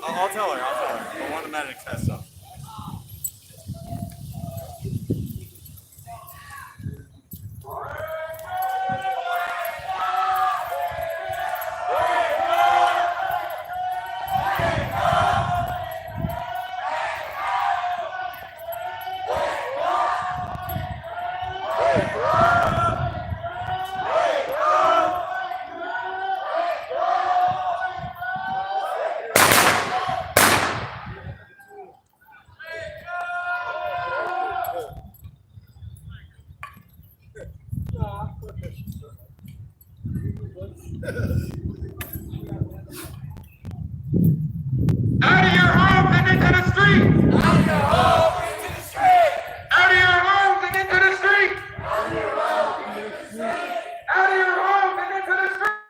I'll tell her. But one of the medics has some. Out of your homes and into the street! Out of your homes and into the street! Out of your homes and into the street! Out of your homes and into the street!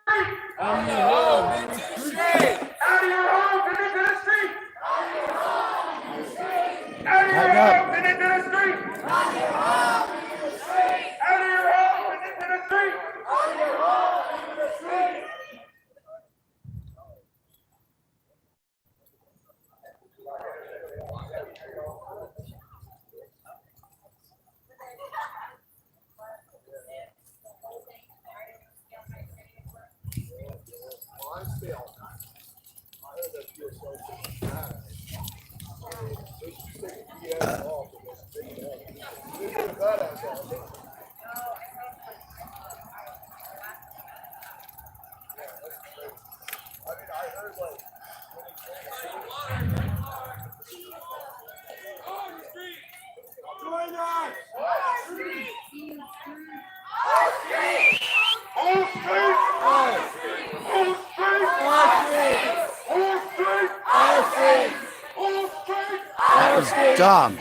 Out of your homes and into the street! Out of your homes and into the street! Out of your homes and into the street! Out of your homes and into the street! Out of your homes and into the street! Out of your homes and into the street! Out of your homes and into the street! Out of your homes and into the street! That was dumb.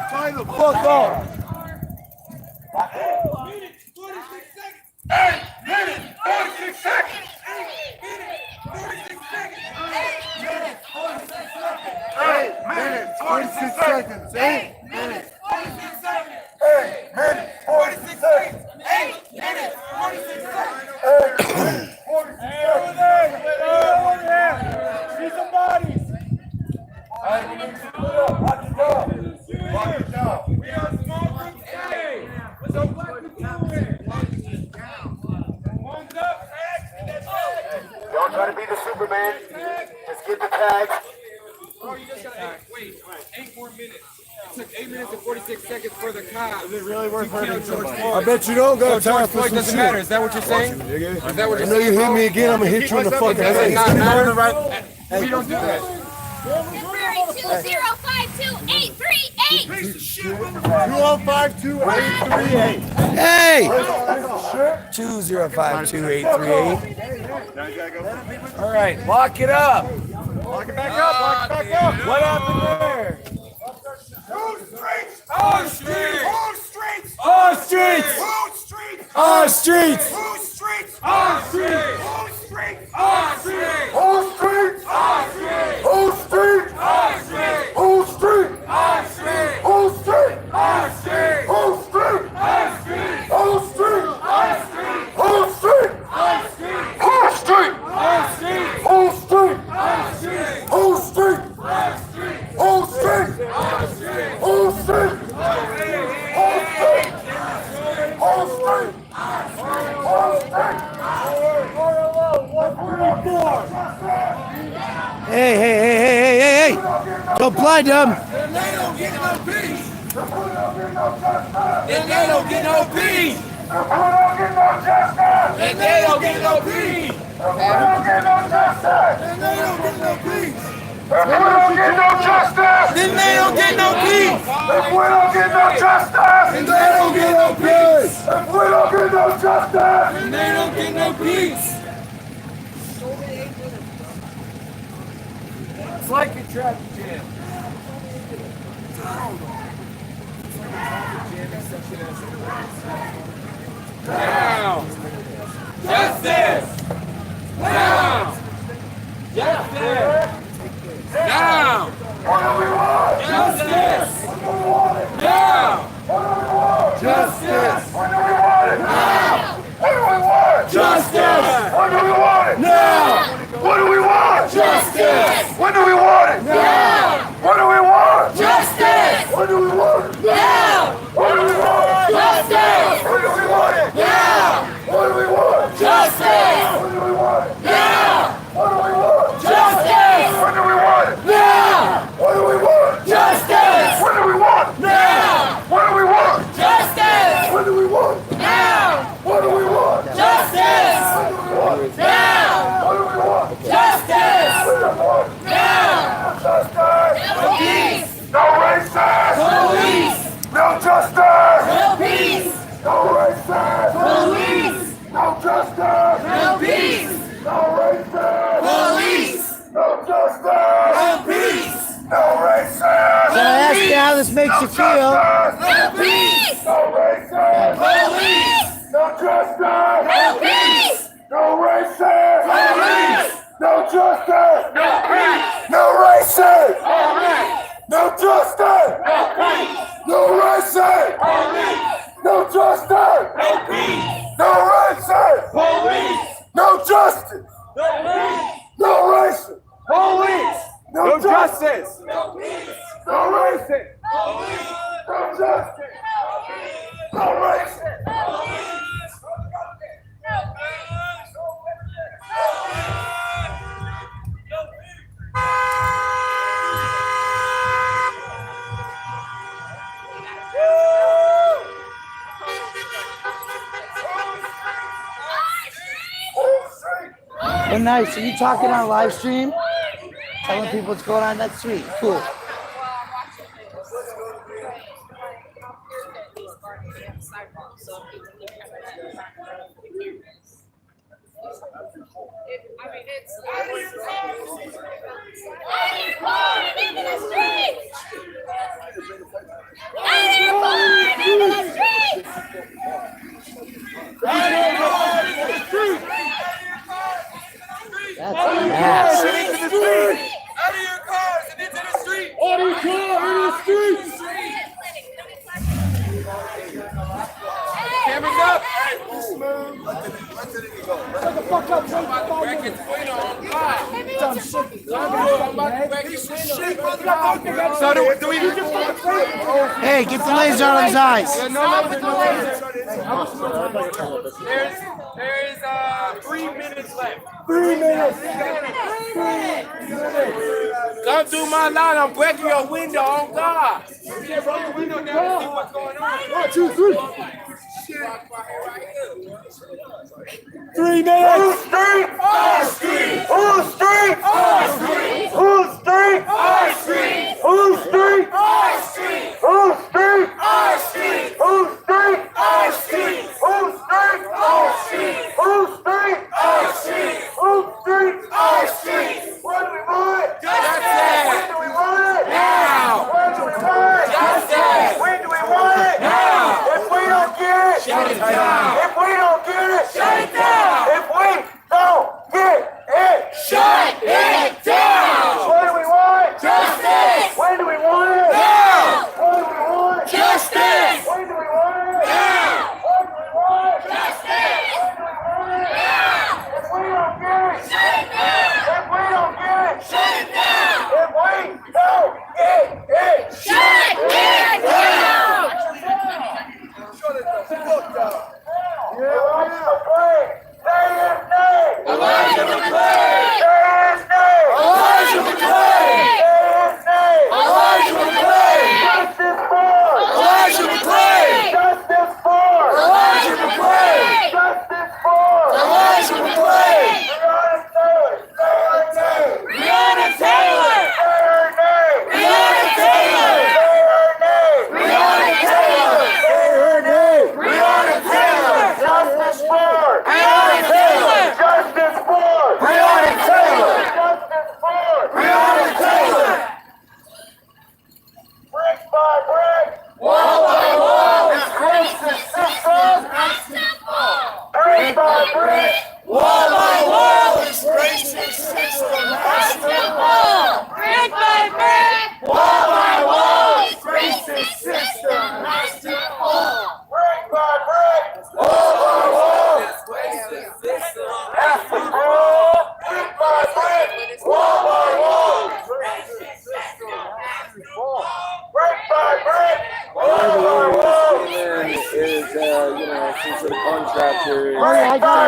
Turn the fuck off. 8 minutes, 46 seconds! 8 minutes, 46 seconds! 8 minutes, 46 seconds. 8 See some bodies. We are small group today. So what we doing? One's up, Don't try to be the Superman. Just get the tag. Oh, you just gotta wait. 8 more minutes. It took 8 minutes and 46 seconds for the cops. Is it really worth hurting somebody? I bet you don't got So time George for Floyd some doesn't shit. matter. Is that what you're saying? Is that what I you're know you saying? hit me again, I'm gonna hit you in the fucking Does it face. not matter? We don't do that. February 2052-838. 2052838. Hey! 2052838. All right, lock it up. Lock it back up. Lock it back up. What happened there? Our streets! Our streets! Our streets! Our streets! Our streets! Whole street! Our streets! Whole street! Our streets! Whole street! Our streets! Whole street! Our streets! Whole street! Our streets! Whole street! Our streets! Whole street! Our streets! Whole street! Our streets! Whole street! Our streets! Whole street! Our streets! Whole street! Our streets! Whole street! Whole street! Whole street! Whole street! Hey. Don't blind them. Then they don't get no peace! Then they don't get no peace! Then they don't get no peace! Then they don't get no justice! Then they don't get no peace! If we don't get no justice! Then they don't get no peace! If we don't get no justice! Then they don't get no peace! If we don't get no justice! Then they don't get no peace! It's like a traffic jam. Now! Justice! Now! Justice! Now! What do we want? Justice! Now! What do we want? Justice! When do we want it? Now! What do we want? Justice! When do we want it? Now! What do we want? Justice! When do we want it? Now! What do we want? Justice! When do we want it? Now! What do we want? Justice! When do we want it? Now! What do we want? Justice! When do we want it? Now! What do we want? Justice! When do we want it? Now! What do we want? Justice! When do we want it? Now! What do we want? Justice! When do we want it? Now! What do we want? Justice! When do we want it? Now! What do we want? Justice! When do we want it? Now! Justice! No peace! No racist! Police! No justice! No peace! No racist! Police! No justice! No peace! No racist! Police! No justice! No peace! No racist! Can I ask you how this makes you feel? No peace! No racist! Police! No justice! No peace! No racist! Police! No justice! No peace! No racist! Police! No justice! No peace! No racist! Police! No justice! No peace! No racist! Police! No justice! No peace! No racist! Police! No justice! No peace! No racist! Police! No justice! No racist! Well, nice. Are you talking on live stream? Telling people what's going on? That's sweet. Cool. That's ass. Out of your cars and into the street! Out of your car, into the street! Cameras up! fuck up. I'm about to break his window on God. Dumb shit. I'm about to break his window on God. So do we Hey, get the laser out of his eyes. Yeah, no laser. There is 3 minutes left. 3 minutes. Come through my line. I'm breaking your window on God. You can't roll the window down and see what's going on. 1, 2, 3. 3 minutes. Who's street? Our street. Who's street? Our street. Who's street? Our street. Who's street? Our street. Who's street? Our street. Who's street? Our street. Who's street? Our street. Who's street? Our street. Who's street? Our street. What do we want? Justice. When do we want it? Now. When do we want it? Justice. When do we want it? Now. If we don't get it, shut it down. If we don't get it, shut it down. If we don't get it, shut it down. What do we want? Justice. When do we want it? Now. What do we want? Justice. When do we want it? Now. What do we want? Justice. When do we want it? Now. If we don't get it, shut it down. If we don't get it, shut it down. If we don't get it, shut it down. Elijah McClain! Say his name! Elijah McClain! Say his name! Elijah McClain! Say his name! Elijah McClain! Justice for! Elijah McClain! Justice for! Elijah McClain! Justice for! Elijah McClain! Breonna Taylor! Say her name! Breonna Taylor! Say her name! Breonna Taylor! Say her name! Breonna Taylor! Justice for Breonna Taylor! Justice for Breonna Taylor! Justice for Breonna Taylor! Brick by brick, wall by wall, this racist system has to fall. Brick by brick, wall by wall, this racist system has to fall. Brick by brick, wall by wall, this racist system has to fall. Brick by brick, wall by wall, this racist system has to fall. Brick by brick, wall by wall, this racist system has to fall. Brick by brick, wall by wall. Is since the contractor. I got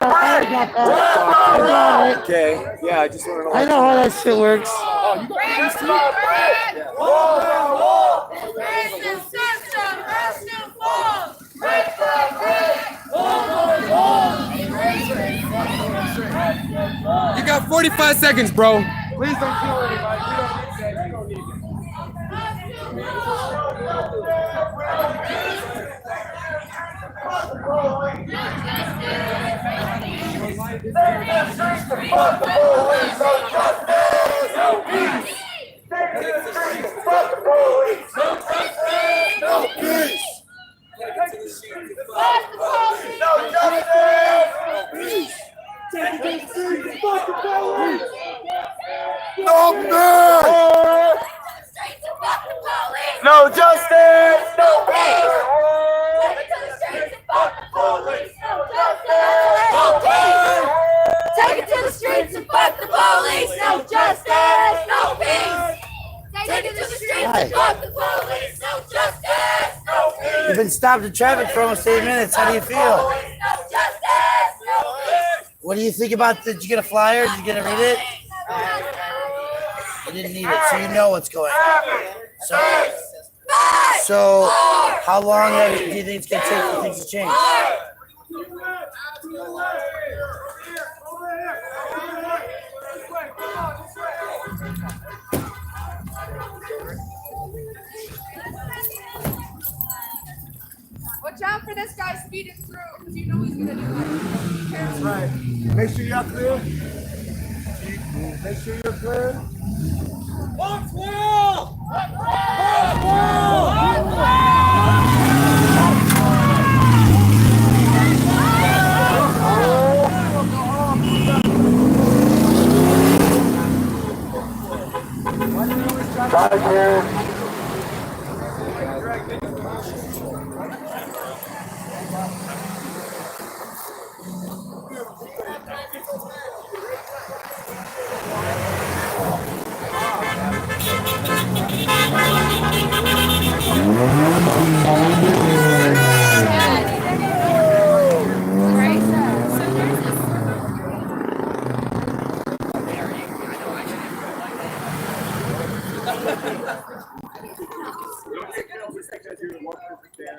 it. Okay, yeah, I just want to know. I know how that shit works. Oh, you got Brick by brick, wall by wall, The racist system has to fall. brick by brick, wall by wall. You got 45 seconds, bro. Please don't kill anybody. We don't need that. You don't need No justice, no peace. Take it to the streets and fuck the police. No justice, no peace. Take it to the streets and fuck the police. No justice, no peace. You've been stopped in traffic for almost 8 minutes. How do you feel? No justice, no peace. What do you think about? Did you get a flyer? Did you get to read it? You didn't need it, so you know what's going on. So how long do you think it's gonna take for things to change? Watch out for this guy speeding through, because you know he's gonna do that. That's right. Make sure you're clear. Make sure you're clear. Box wall! okay. I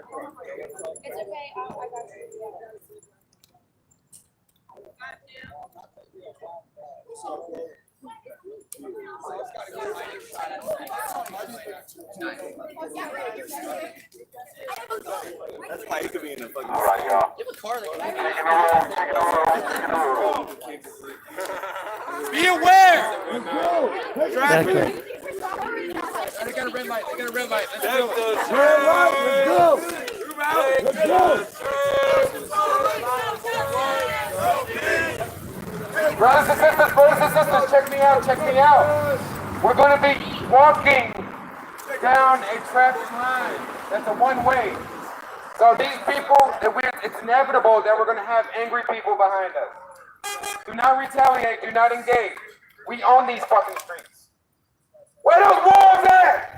got you. That's why he could be in the fucking. All right, y'all. You have a car that can Taking the room. Be aware. Okay. They got a red light. They got a red light. Let's Red go. light, let's go. Let's go. Brothers and sisters, check me out, check me out. We're going to be walking down a traffic line. That's a one-way. So these people, it's inevitable that we're going to have angry people behind us. Do not retaliate, do not engage. We own these fucking streets. Where those wolves at?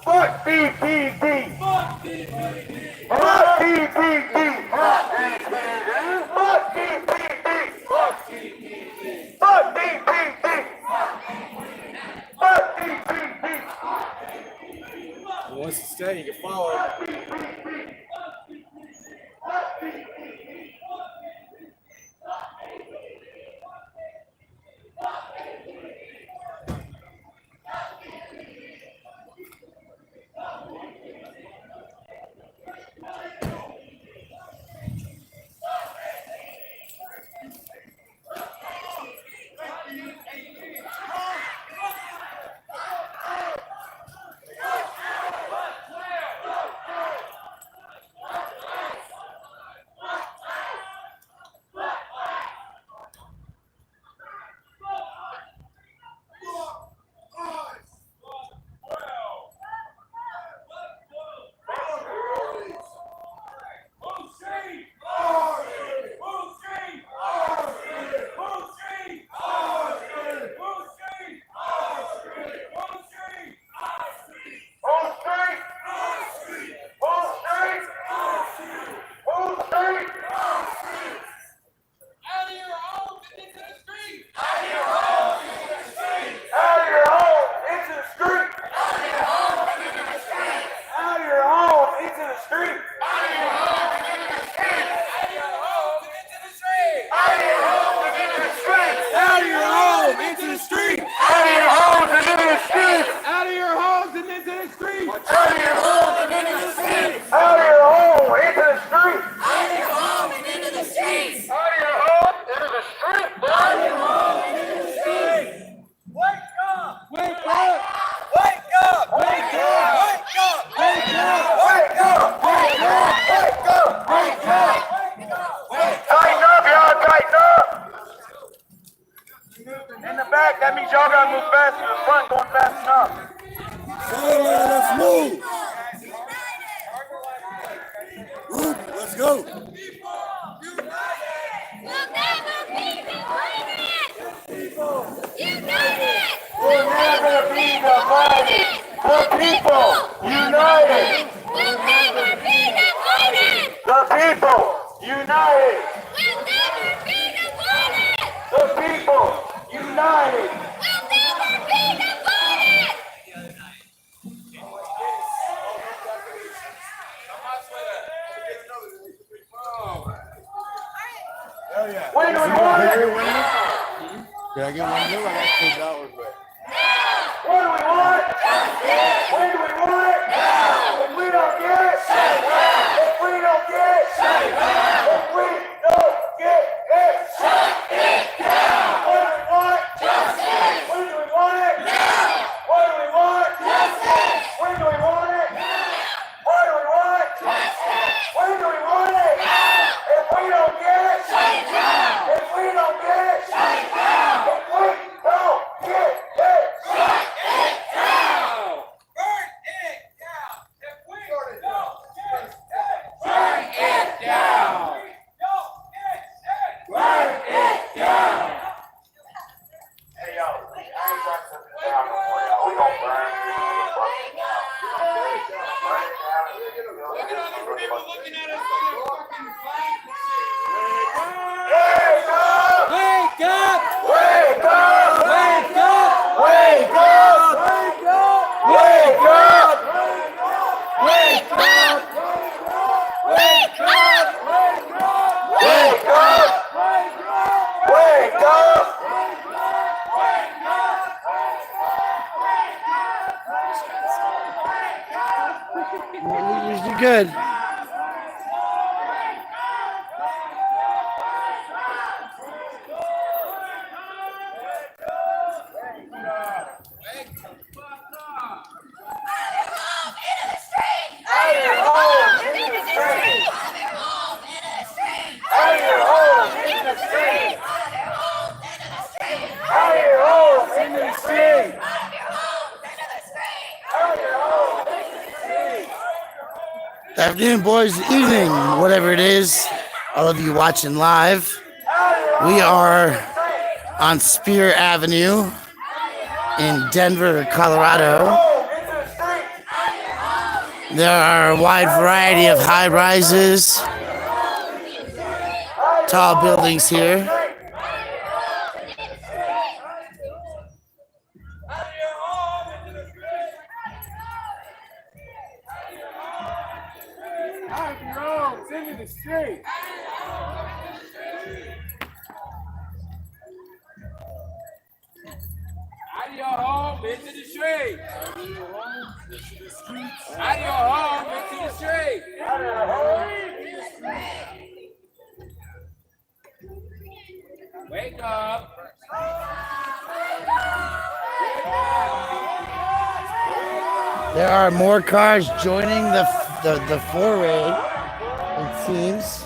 Fuck BPD! Fuck BPD! Fuck BPD! Fuck BPD! Fuck BPD! Fuck BPD! Fuck BPD! He wants to stay, you can follow. That means y'all gotta move fast to the front, going fast enough. Let's move. Let's go. We'll never be divided. The people united. We'll never be divided. The people united. We'll never be divided. The people united. We'll never be divided. Hell yeah. When do we want it? Did I get one new? I got close out with it. What do we want? When do we want it? If we don't get it, if we don't get it, if we don't get it, shut it down. What do we want? Justice. When do we want it? Now. What do we want? Justice. When do we want it? What do we want? Justice. When do we want it? Now. If we don't get it, shut it down. If we don't get it, shut it down. If we don't good. Afternoon, boys, evening, whatever it is, all of you watching live. We are on Spear Avenue in Denver, Colorado. There are a wide variety of high rises, tall buildings here. Into the street. Out of your home, into the street. Out of your home, into the street. Wake up. There are more cars joining the foray, it seems.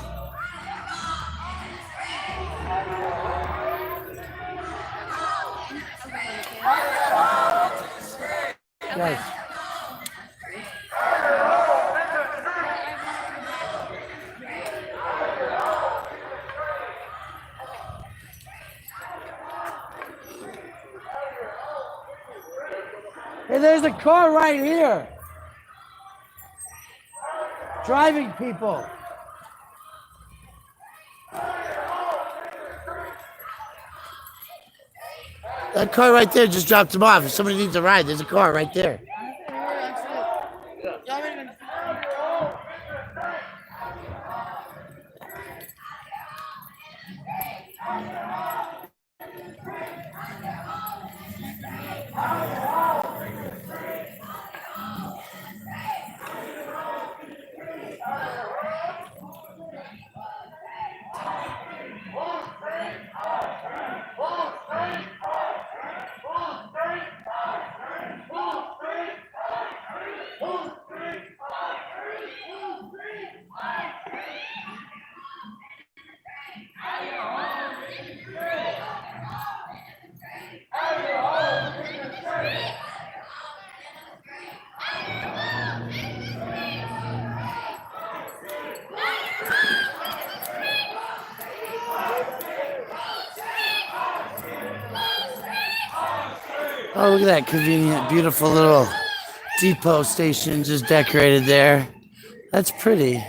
Guys. Hey, there's a car right here. Driving people. That car right there just dropped him off. If somebody needs a ride, there's a car right there. Oh, look at that convenient, beautiful little depot station just decorated there. That's pretty.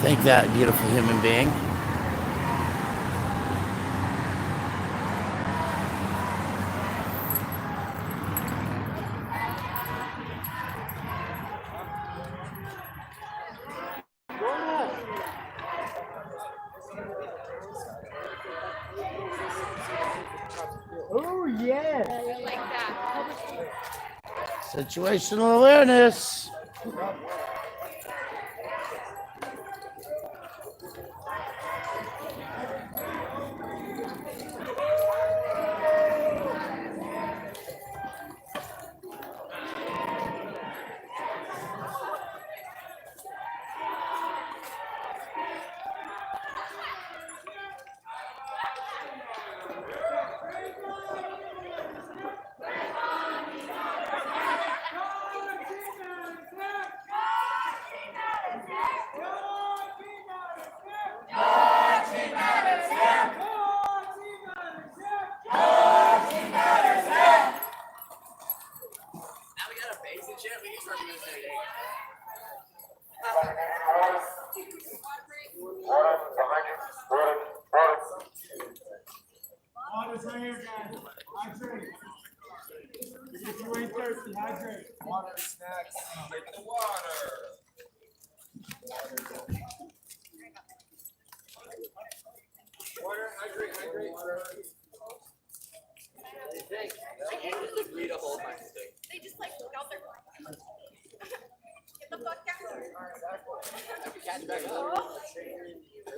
Thank that beautiful human being. Oh, yes. I like that. Situational awareness.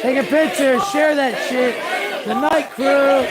Take a picture, share that shit. The night crew.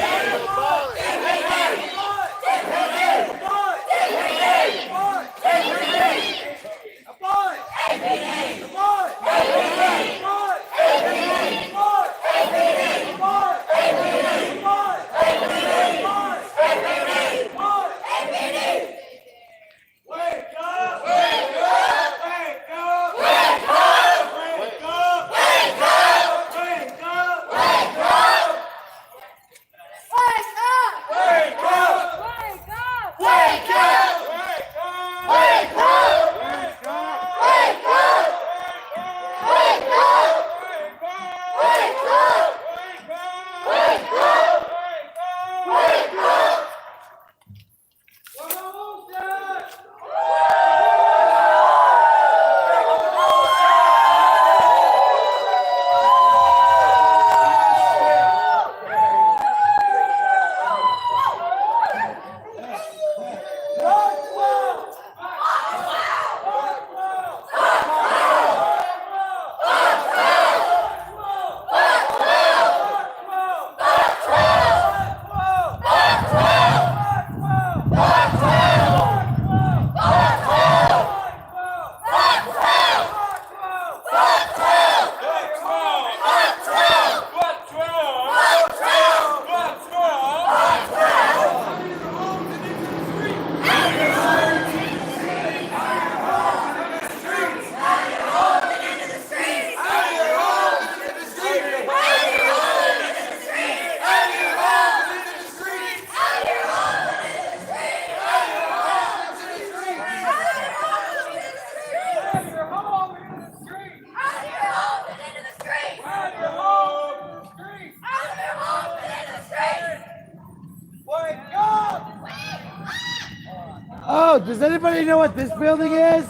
Oh, does anybody know what this building is?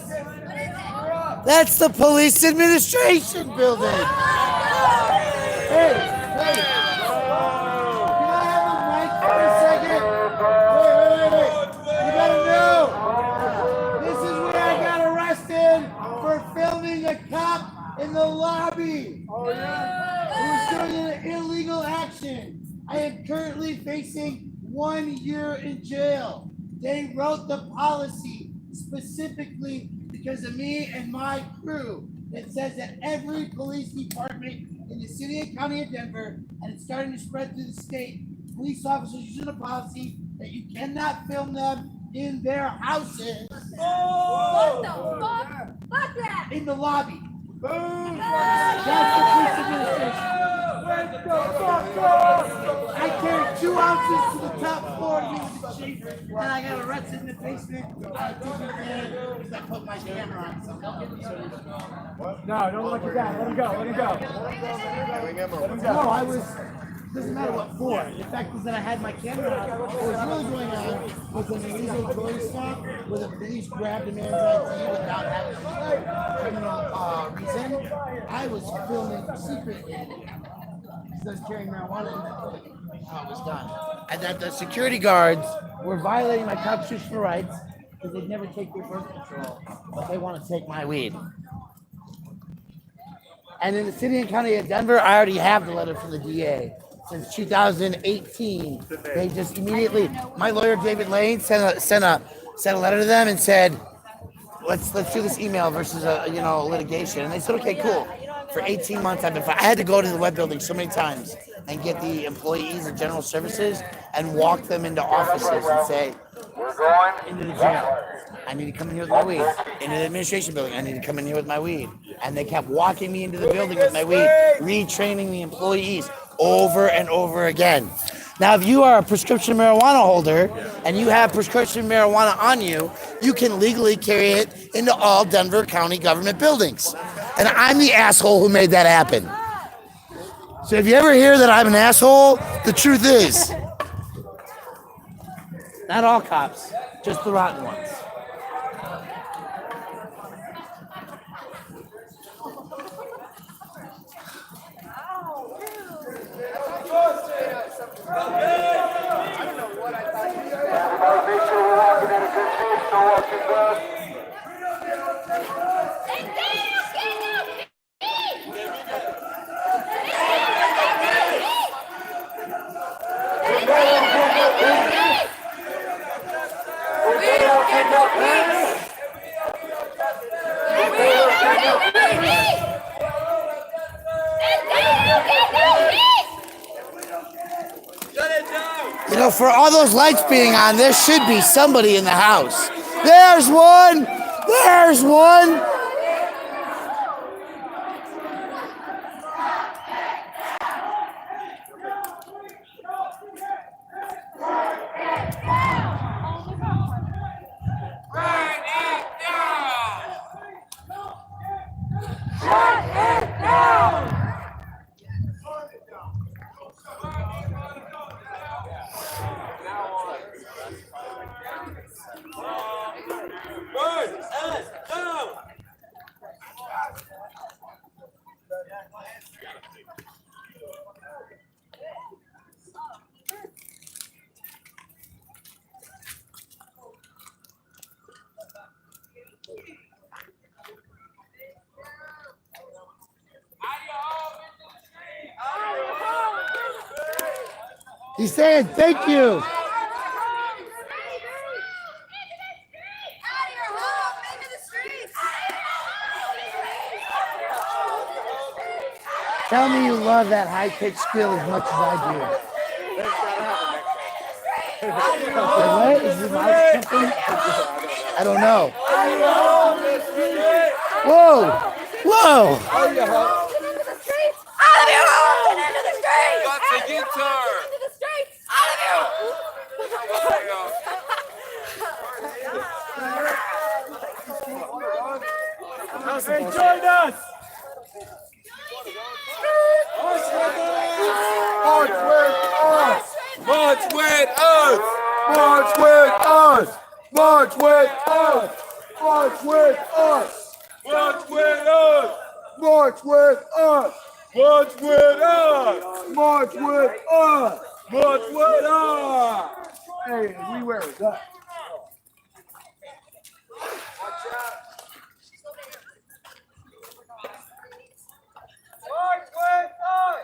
That's the police administration building. Hey, can I have a mic for a second? Wait. You gotta know. This is where I got arrested for filming a cop in the lobby. Oh, yeah. Who was doing an illegal action. I am currently facing 1 year in jail. They wrote the policy specifically because of me and my crew. It says that every police department in the city and county of Denver, and it's starting to spread through the state, police officers using a policy that you cannot film them in their houses. What the fuck? Fuck that! In the lobby. Boom! That's the police administration. I carried 2 ounces to the top floor to use the chief, and I got arrested in the basement. I put my camera on. No, don't let him down. Let him go. Let him go. No, I was. Doesn't matter what for. The fact is that I had my camera on. What was really going on was an illegal toy stop where the police grabbed a man's ID without having a criminal reason. I was filming secretly because I was carrying marijuana in that building. How it was done. And that the security guards were violating my constitutional rights because they'd never take their birth control, but they want to take my weed. And in the city and county of Denver, I already have the letter from the DA. Since 2018, they just immediately. My lawyer David Lane sent a letter to them and said, "Let's do this email versus litigation." And they said, "Okay, cool." For 18 months, I had to go to the web building so many times and get the employees of general services and walk them into offices and say, "Into the jail, I need to come in here with my weed. Into the administration building, I need to come in here with my weed." And they kept walking me into the building with my weed, retraining the employees over and over again. Now, if you are a prescription marijuana holder and you have prescription marijuana on you, you can legally carry it into all Denver County government buildings. And I'm the asshole who made that happen. So if you ever hear that I'm an asshole, the truth is, not all cops, just the rotten ones. Make sure we're walking in a good shape, so walking good. for all those lights being on, there should be somebody in the house. There's one. There's one. He's saying thank you. Tell me you love that high-pitched squeal as much as I do. What? Is this like something? I don't know. Whoa! Whoa! Hey, join us! March with us! March with us! March with us! March with us! March with us! March with us! March with us! March with us! March with us! March with us! Hey, we wear that. March with us!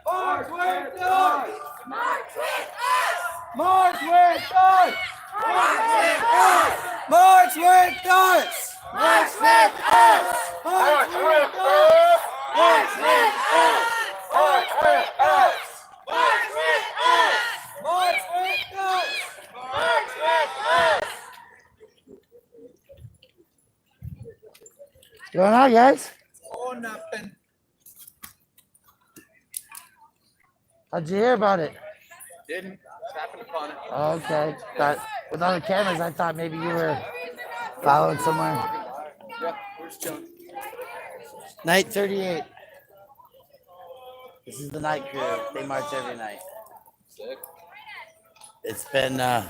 March with us! March with us! March with us! March with us! March with us! March with us! March with us! March with us! March with us! March with us! March with us! What's going on, guys? Oh, nothing. How'd you hear about it? Didn't. Happened upon it. Oh, okay. Thought, with all the cameras, I thought maybe you were following somewhere. Yeah, we're just chilling. Night 38. This is the night crew. They march every night. Sick. It's been a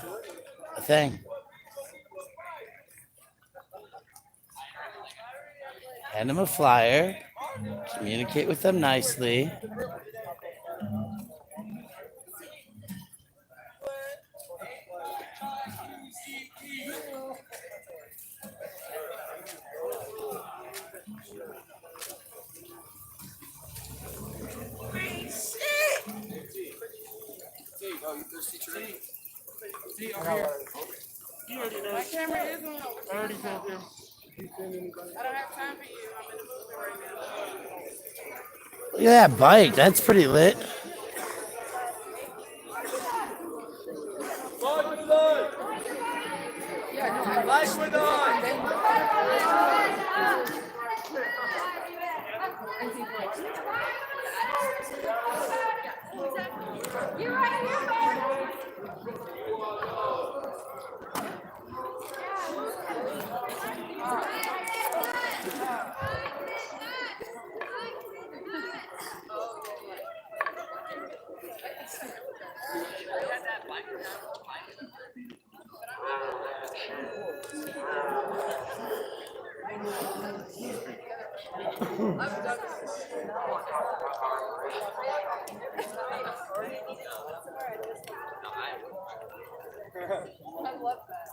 thing. Hand them a flyer. Communicate with them nicely. My camera is on. I already told him. I don't have time for you. I'm in the movie right now. Look at that bike. That's pretty lit. Life with us! You're right here, man. I love that.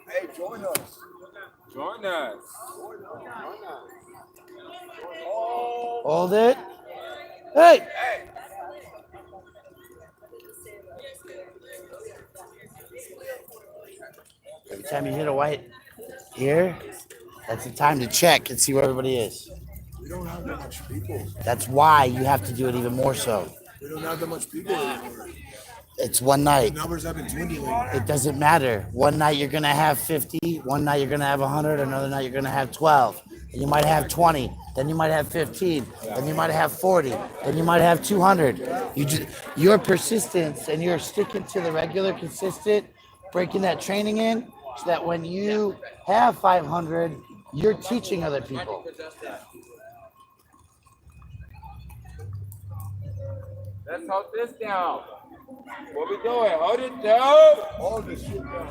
Hey, join us. Join us. Hold it. Hey! Every time you hit a white here, that's the time to check and see where everybody is. We don't have that much people. That's why you have to do it even more so. We don't have that much people anymore. It's one night. The numbers have been dwindling. It doesn't matter. One night you're gonna have 50, one night you're gonna have 100, another night you're gonna have 12. And you might have 20, then you might have 15, then you might have 40, then you might have 200. Your persistence and you're sticking to the regular, consistent, breaking that training in, so that when you have 500, you're teaching other people. Let's hold this down. What we doing? Hold it down. Hold this shit down.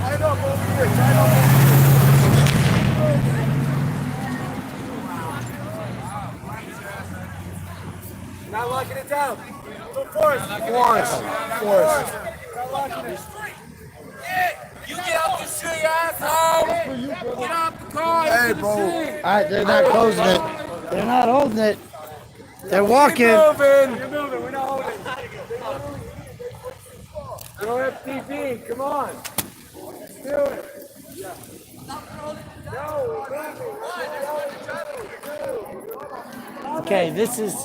Tight up over here. Tight up over here. Not locking it down. Force. Not locking it. You get out the street, asshole! Get out the car! Hey, bro. All right, they're not closing it. They're not holding it. They're walking. You're moving. We're not holding. You don't have TV. Come on. Let's do it. Okay, this is.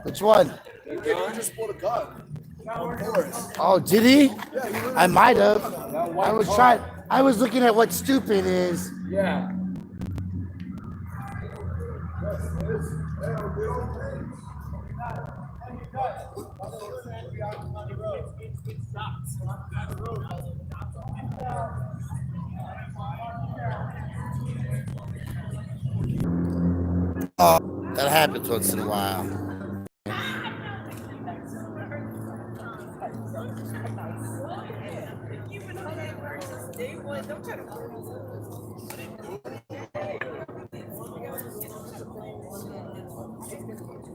Which one? He just pulled a gun. Oh, did he? I might have. I was looking at what stupid is. Yeah. Oh, that happens once in a while.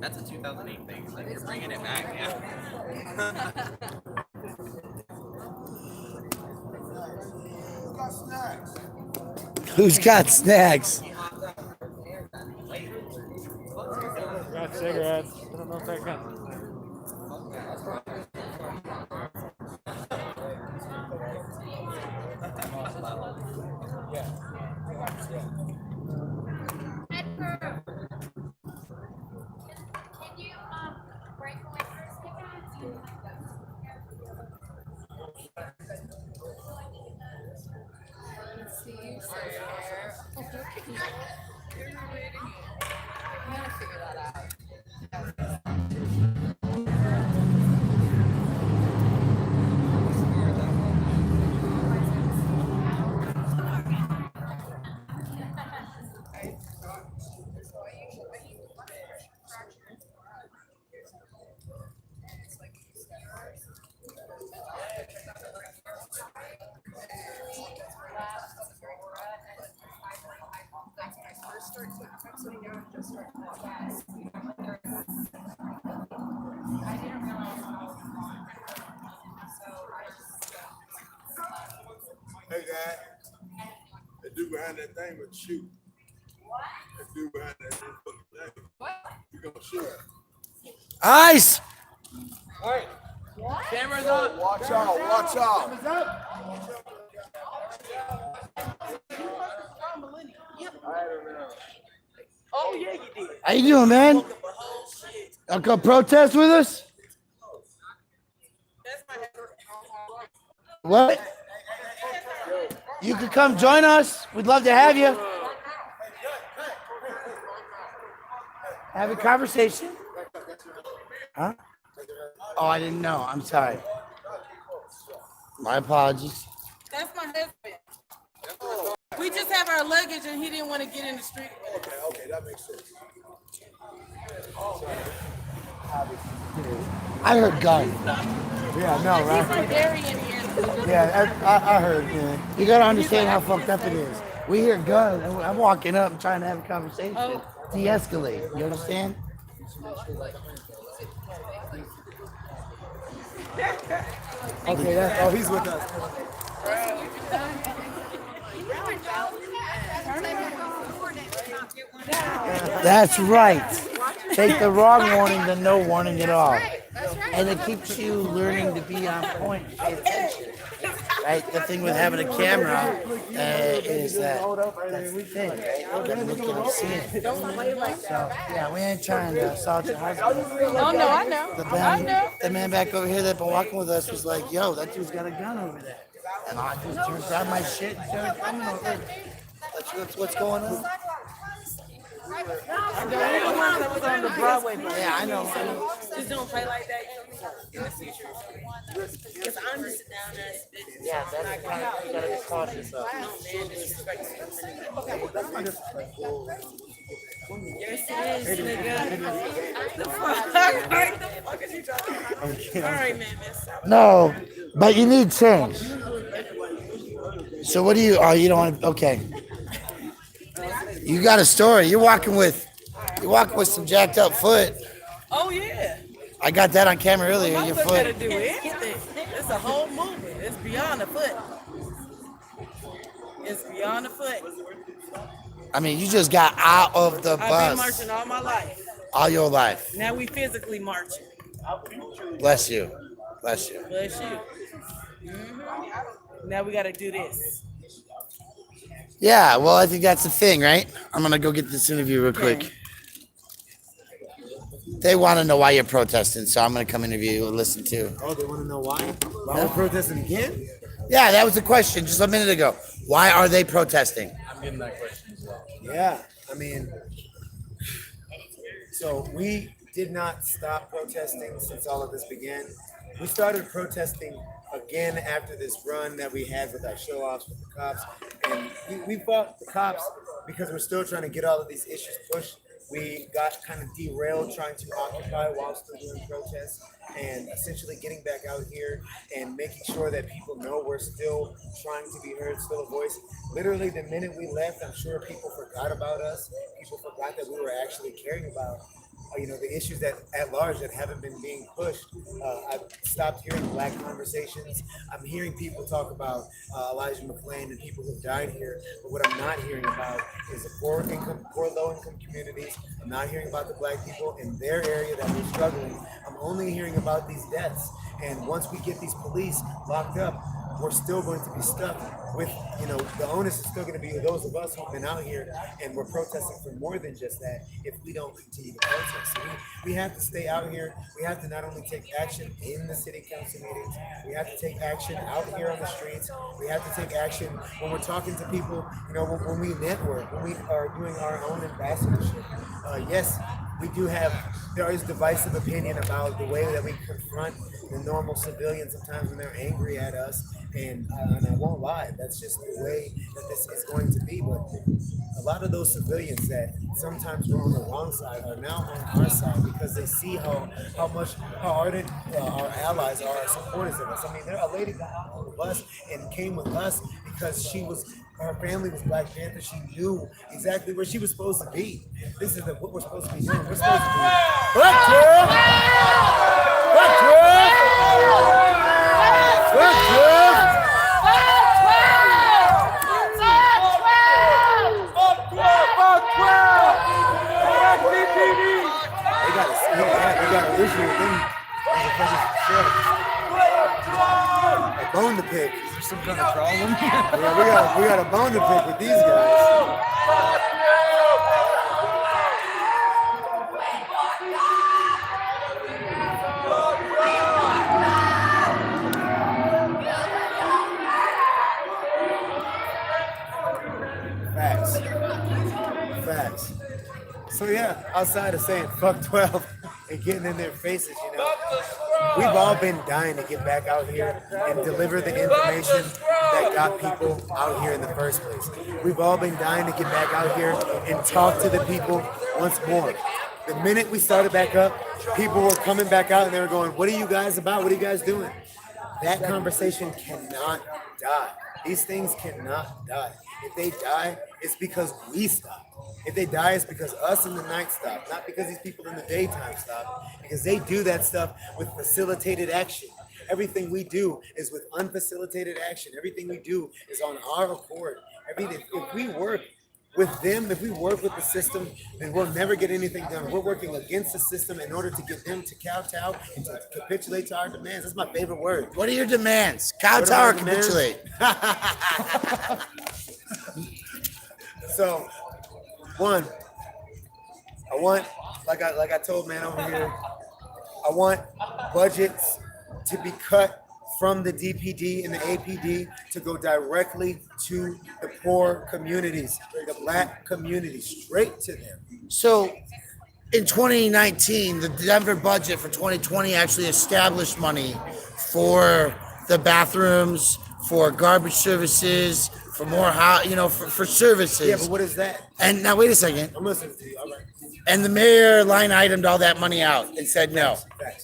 That's a 2008 thing. Like you're bringing it back, yeah. Who's got snacks? Got cigarettes. I don't know if I can. Can you break away first? I didn't realize guy. The dude behind that thing would shoot. The dude behind that thing. You gonna shoot? Ice. All right. Cameras up. Watch out. Watch out. Cameras up. I don't know. Oh yeah, you did. How you doing, man? I'll come protest with us? What? You could come join us. We'd love to have you. Have a conversation. Huh? Oh, I didn't know. I'm sorry. My apologies. That's my husband. We just have our luggage and he didn't want to get in the street. Okay, that makes sense. I heard gun. Yeah, no, right? He's from Darien here. Yeah, I heard. Yeah. You gotta understand how fucked up it is. We hear guns, and I'm walking up and trying to have a conversation. De-escalate. You understand? Okay, that's, he's with us. That's right. Take the wrong warning than no warning at all. And it keeps you learning to be on point, pay attention. Right? The thing with having a camera is that that's the thing, right? You gotta look at and see it. So, yeah, we ain't trying to assault your husband. Oh no, I know. The man back over here that been walking with us was like, yo, that dude's got a gun over there. And I just turned, grabbed my shit and started coming over. That's what's going on. Yeah, I know. Just don't play like that. In the future. Because I'm just down there. Yeah, that's right. You gotta be cautious of. No, man, disrespect. Yes, it is, nigga. The fuck is you talking about? All right, man, No, but you need change. So what do you? Oh, you don't want to? Okay. You got a story. You're walking with some jacked up foot. Oh yeah. I got that on camera earlier. My Your foot foot. gotta do anything. It's a whole movement. It's beyond the foot. It's beyond the foot. I mean, you just got out of the I've been bus marching all my life. all your life. Now we physically marching. Bless you. Bless you. Bless you. Now we gotta do this. Yeah, well, I think that's the thing, right? I'm gonna go get this interview real quick. They want to know why you're protesting, so I'm gonna come interview you and listen too. Oh, they want to know why? Why we're protesting again? Yeah, that was the question just a minute ago. Why are they protesting? I'm getting that question as well. Yeah, I mean, so we did not stop protesting since all of this began. We started protesting again after this run that we had with our show-offs with the cops. And we fought the cops because we're still trying to get all of these issues pushed. We got kind of derailed trying to occupy while still doing protests, and essentially getting back out here and making sure that people know we're still trying to be heard, still a voice. Literally, the minute we left, I'm sure people forgot about us. People forgot that we were actually caring about the issues that at large that haven't been being pushed. I've stopped hearing Black conversations. I'm hearing people talk about Elijah McClain and people who've died here, but what I'm not hearing about is the poor, low-income communities. I'm not hearing about the Black people in their area that are struggling. I'm only hearing about these deaths. And once we get these police locked up, we're still going to be stuck with, the onus is still going to be those of us who've been out here, and we're protesting for more than just that if we don't continue to protest. So we have to stay out here. We have to not only take action in the city council meetings, we have to take action out here on the streets. We have to take action when we're talking to people, when we network, when we are doing our own ambassadorship. Yes, there is divisive opinion about the way that we confront the normal civilians sometimes when they're angry at us. And I won't lie, that's just the way that this is going to be. But a lot of those civilians that sometimes were on the wrong side are now on our side because they see how ardent our allies are, supporters of us. I mean, a lady got out on the bus and came with us because her family was Black Panther. She knew exactly where she was supposed to be. This is what we're supposed to be doing. We're supposed to be Black girl! Black girl! Black girl! a bone to pick. Is there some kind of problem? Yeah, we got a bone to pick with these guys. Facts. So yeah, outside of saying fuck 12 and getting in their faces, you know, we've all been dying to get back out here and deliver the information that got people out here in the first place. We've all been dying to get back out here and talk to the people once more. The minute we started back up, people were coming back out and they were going, what are you guys about? What are you guys doing? That conversation cannot die. These things cannot die. If they die, it's because we stop. If they die, it's because us in the night stop, not because these people in the daytime stop, because they do that stuff with facilitated action. Everything we do is with unfacilitated action. Everything we do is on our accord. If we work with them, if we work with the system, then we'll never get anything done. We're working against the system in order to get them to kowtow and to capitulate to our demands. That's my favorite word. What are your demands? Kowtow or capitulate? So, one, I want, like I told man over here, I want budgets to be cut from the DPD and the APD to go directly to the poor communities, the black community, straight to them. So in 2019, the Denver budget for 2020 actually established money for the bathrooms, for garbage services, for more for services. Yeah, but what is that? And now wait a second. I'm listening to you. All right. And the mayor line itemed all that money out and said no.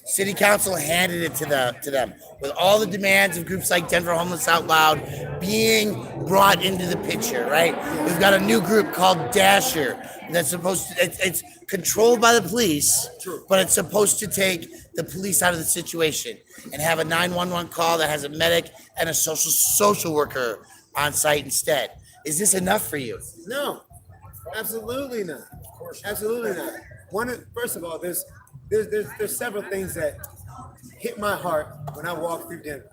City council handed it to them with all the demands of groups like Denver Homeless Out Loud being brought into the picture, right? We've got a new group called Dasher that's supposed to, it's controlled by the police, but it's supposed to take the police out of the situation and have a 911 call that has a medic and a social worker on site instead. Is this enough for you? No, absolutely not. Absolutely not. First of all, there's several things that hit my heart when I walk through Denver.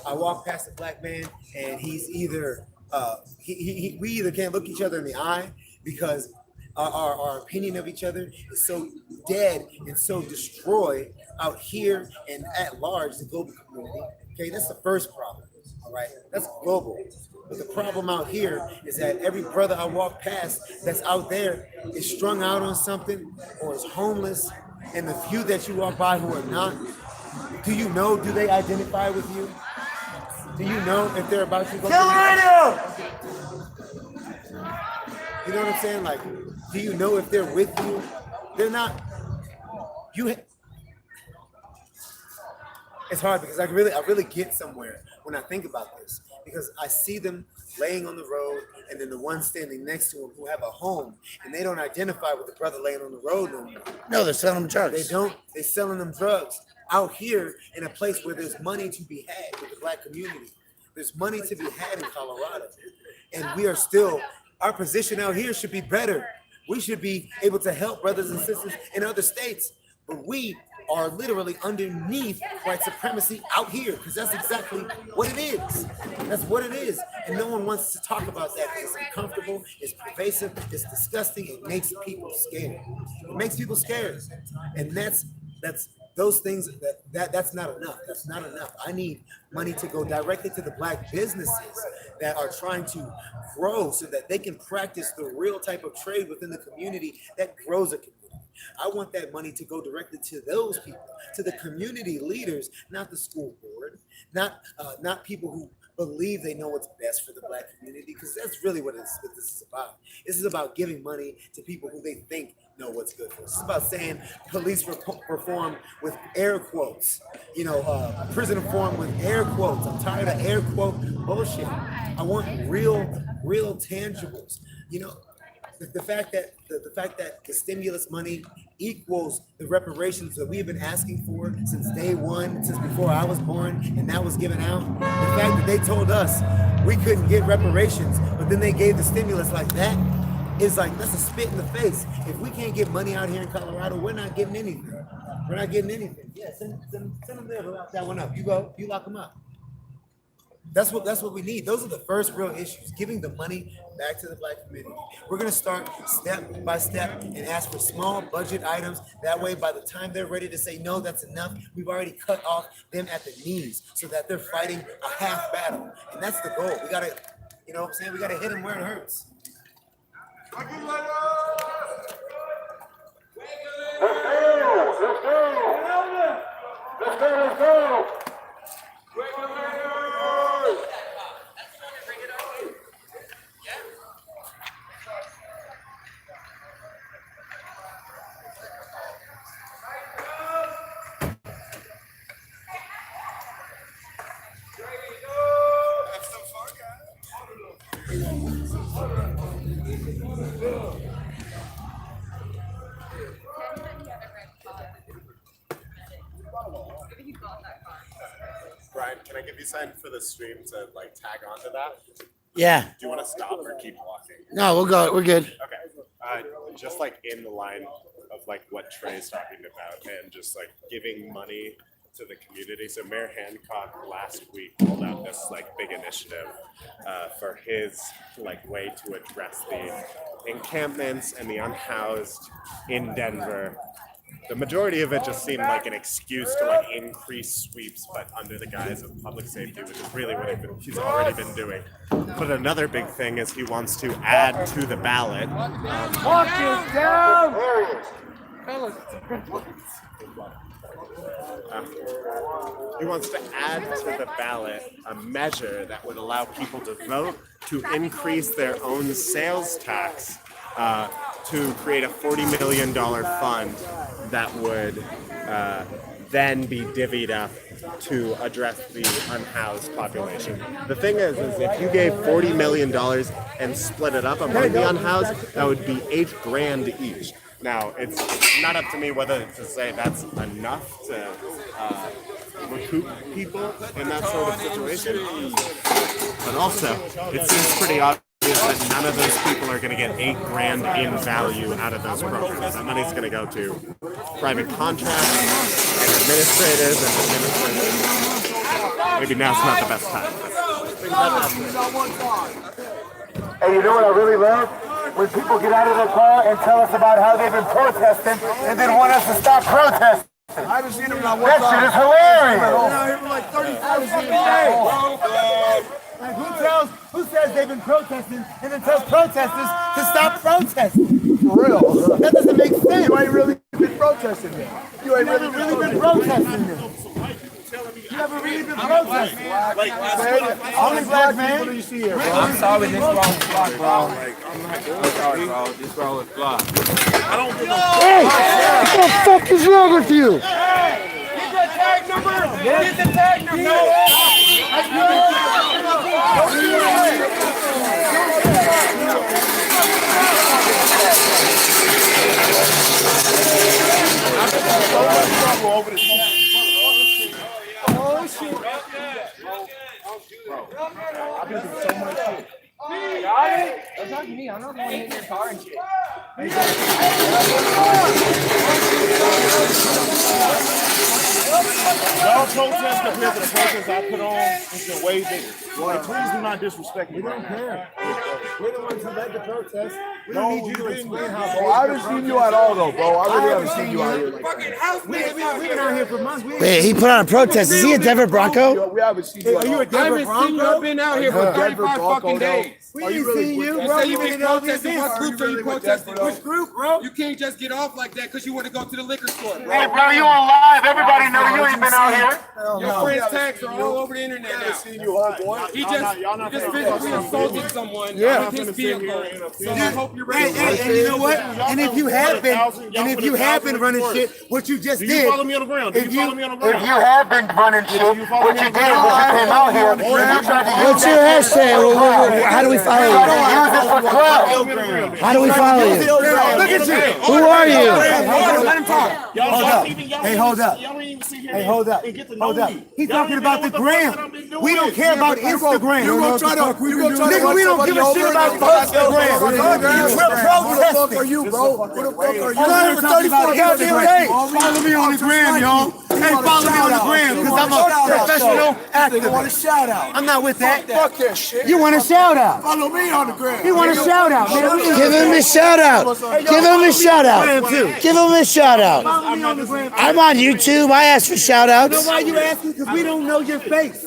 I walk past a black man, and he's either we either can't look each other in the eye because our opinion of each other is so dead and so destroyed out here and at large, the global community. Okay, that's the first problem. All right, that's global. But the problem out here is that every brother I walk past that's out there is strung out on something or is homeless. And the few that you walk by who are not, do they identify with you? Do you know if they're about to go? Kill radio! You know what I'm saying? Like, do you know if they're with you? They're not. It's hard because I really get somewhere when I think about this, because I see them laying on the road and then the one standing next to them who have a home and they don't identify with the brother laying on the road no more. No, they're selling them drugs. They're selling them drugs out here in a place where there's money to be had with the black community. There's money to be had in Colorado. And we are still, our position out here should be better. We should be able to help brothers and sisters in other states, but we are literally underneath white supremacy out here, because that's exactly what it is. That's what it is. And no one wants to talk about that because it's uncomfortable, it's pervasive, it's disgusting, it makes people scared. It makes people scared. And that's those things that's not enough. That's not enough. I need money to go directly to the black businesses that are trying to grow so that they can practice the real type of trade within the community that grows a community. I want that money to go directly to those people, to the community leaders, not the school board, not people who believe they know what's best for the black community, because that's really what this is about. This is about giving money to people who they think know what's good for us. It's about saying police reform with air quotes, prison reform with air quotes. I'm tired of air quote bullshit. I want real tangibles. The fact that the stimulus money equals the reparations that we've been asking for since day one, since before I was born, and that was given out. The fact that they told us we couldn't get reparations, but then they gave the stimulus like that, is like, that's a spit in the face. If we can't get money out here in Colorado, we're not getting anything. We're not getting anything. Yeah, send them there to lock that one up. You go, you lock them up. That's what we need. Those are the first real issues. Giving the money back to the Black community. We're gonna start step by step and ask for small budget items. That way, by the time they're ready to say no, that's enough. We've already cut off them at the knees so that they're fighting a half battle, and that's the goal. We gotta, you know what I'm saying? We gotta hit them where it hurts. Let's go. Brian, can I give you sign for the stream to like tag onto that? Yeah. Do you want to stop or keep walking? No, we'll go. We're good. Okay. Just like in the line of like what Trey's talking about and just like giving money to the community. So Mayor Hancock last week rolled out this like big initiative for his like way to address the encampments and the unhoused in Denver. The majority of it just seemed like an excuse to like increase sweeps, but under the guise of public safety, which is really what he's already been doing. But another big thing is he wants to add to the ballot. Walk it down. He wants to add to the ballot a measure that would allow people to vote to increase their own sales tax to create a $40 million fund that would then be divvied up to address the unhoused population. The thing is if you gave $40 million and split it up among the unhoused, that would be $8,000 each. Now, it's not up to me whether to say that's enough to recoup people in that sort of situation, but also it seems pretty obvious that none of those people are going to get $8,000 in value out of those programs. That money's going to go to private contracts and administrators. Maybe now's not the best time. Hey, you know what I really love? When people get out of their car and tell us about how they've been protesting and then want us to stop protesting. I haven't seen them not one time. That shit is hilarious. I've been out here for like 35 years. Who says they've been protesting and then tells protesters to stop protesting? For real. That doesn't make sense. You ain't really been protesting then. You ain't really been protesting then. You never really been protesting. Only black man. You see here, bro. I'm sorry, this road is blocked, bro. I'm sorry, bro. This road is blocked. I don't give a Hey! What the fuck is wrong with you? Hey! Get the tag number! Get the tag number! No! Oh shit! I've been through so much shit. Got it? Don't talk to me. I'm not going to hit your car and shit. Y'all protest compared to the protest I put on has been way bigger. Like, please do not disrespect me. We don't care. We're the ones who led the protest. We No, don't need you to you explain didn't. how. Bro, I haven't seen you at all, though, bro. I really haven't seen you out here. We've been out here for months. Wait, he put on a protest. Is he a Denver Bronco? Yo, we haven't seen you. Are you a Denver Bronco? I've been out here for 35 fucking days. We ain't seen you, bro. You been protesting. What group are you protesting? Which group, bro? You can't just get off like that because you want to go to the liquor store, bro. Hey, bro, you on live. Everybody know you ain't been out here. Your friend's tags are all over the internet now. Seen you, homeboy. He just physically assaulted someone with his vehicle. So I hope you're ready. And you know what? And if you have been running shit, what you just did. Do you follow me on the ground? If you have been running shit, what you did was you came out here and you tried to use What's your hashtag? How do we follow you? How do we follow you? Look at you. Who are you? Let him talk. Hold up. Hey, hold up. Hey, hold up. Hold up. He's talking about the gram. We don't care about Instagram. You're gonna try to Nigga, we don't give a shit about Instagram. We're protesting. Are you, bro? What the fuck are you? I'm here for 34 goddamn days. Follow me on the gram, y'all. And follow me on the gram because I'm a professional activist. I'm not with that. Fuck that shit. You want a shout out? Follow me on the gram. You want a shout out, man? Give him a shout out. Give him a shout out. Give him a shout out. Follow me on the gram. I'm on YouTube. I ask for shout You know outs. why you asking? Because we don't know your face.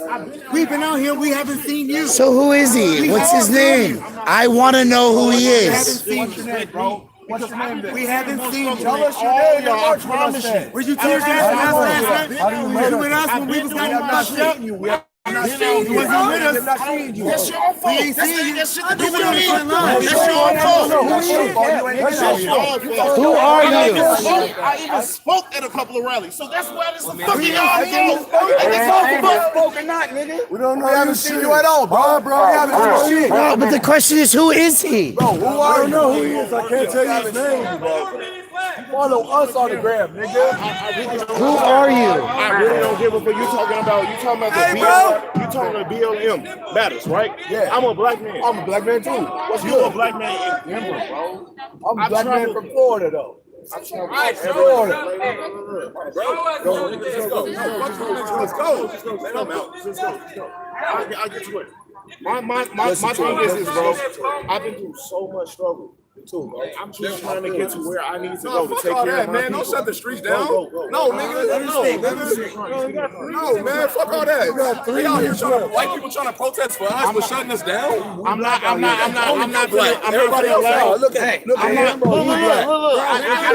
We've been out here. We haven't seen you. So who is he? What's his name? I want to know who he We haven't is. seen you, bro. What's your name? We haven't seen you. Tell us your name. I promise you. Were you tear gassing us last night? Were you with us when we was We have going not to seen you. We have not seen you. You wasn't with us. We have not seen you. That's your fault. We ain't seen you. That shit to do You with been me. on the line. That's your fault. Who are you? I even spoke at a couple of rallies, so that's why this is fucking We y'all ain't seen you fault. spoken not, nigga. We don't know. We haven't seen you at all, bro. We haven't seen shit. No, but the question is, who is he? Bro, who are you? I don't know who he is. I can't tell you his name, bro. Follow us on the gram, nigga. Who are you? I really don't give a fuck. You talking about the you talking about BLM matters, right? Yeah. I'm a black man. I'm a black man too. What's you a black man in Denver, bro? I'm a black man from Florida though. I'm from Florida. Let's go. I get to it. My thing is, bro. I've been through so much struggle. Too, bro. I'm just trying to get to where I need to go to take care of my people. Don't shut the streets down. Go. No, nigga. No, man. Fuck all that. We out here trying to, white people trying to protest for us for shutting us down. I'm not black. Everybody else out. Look at I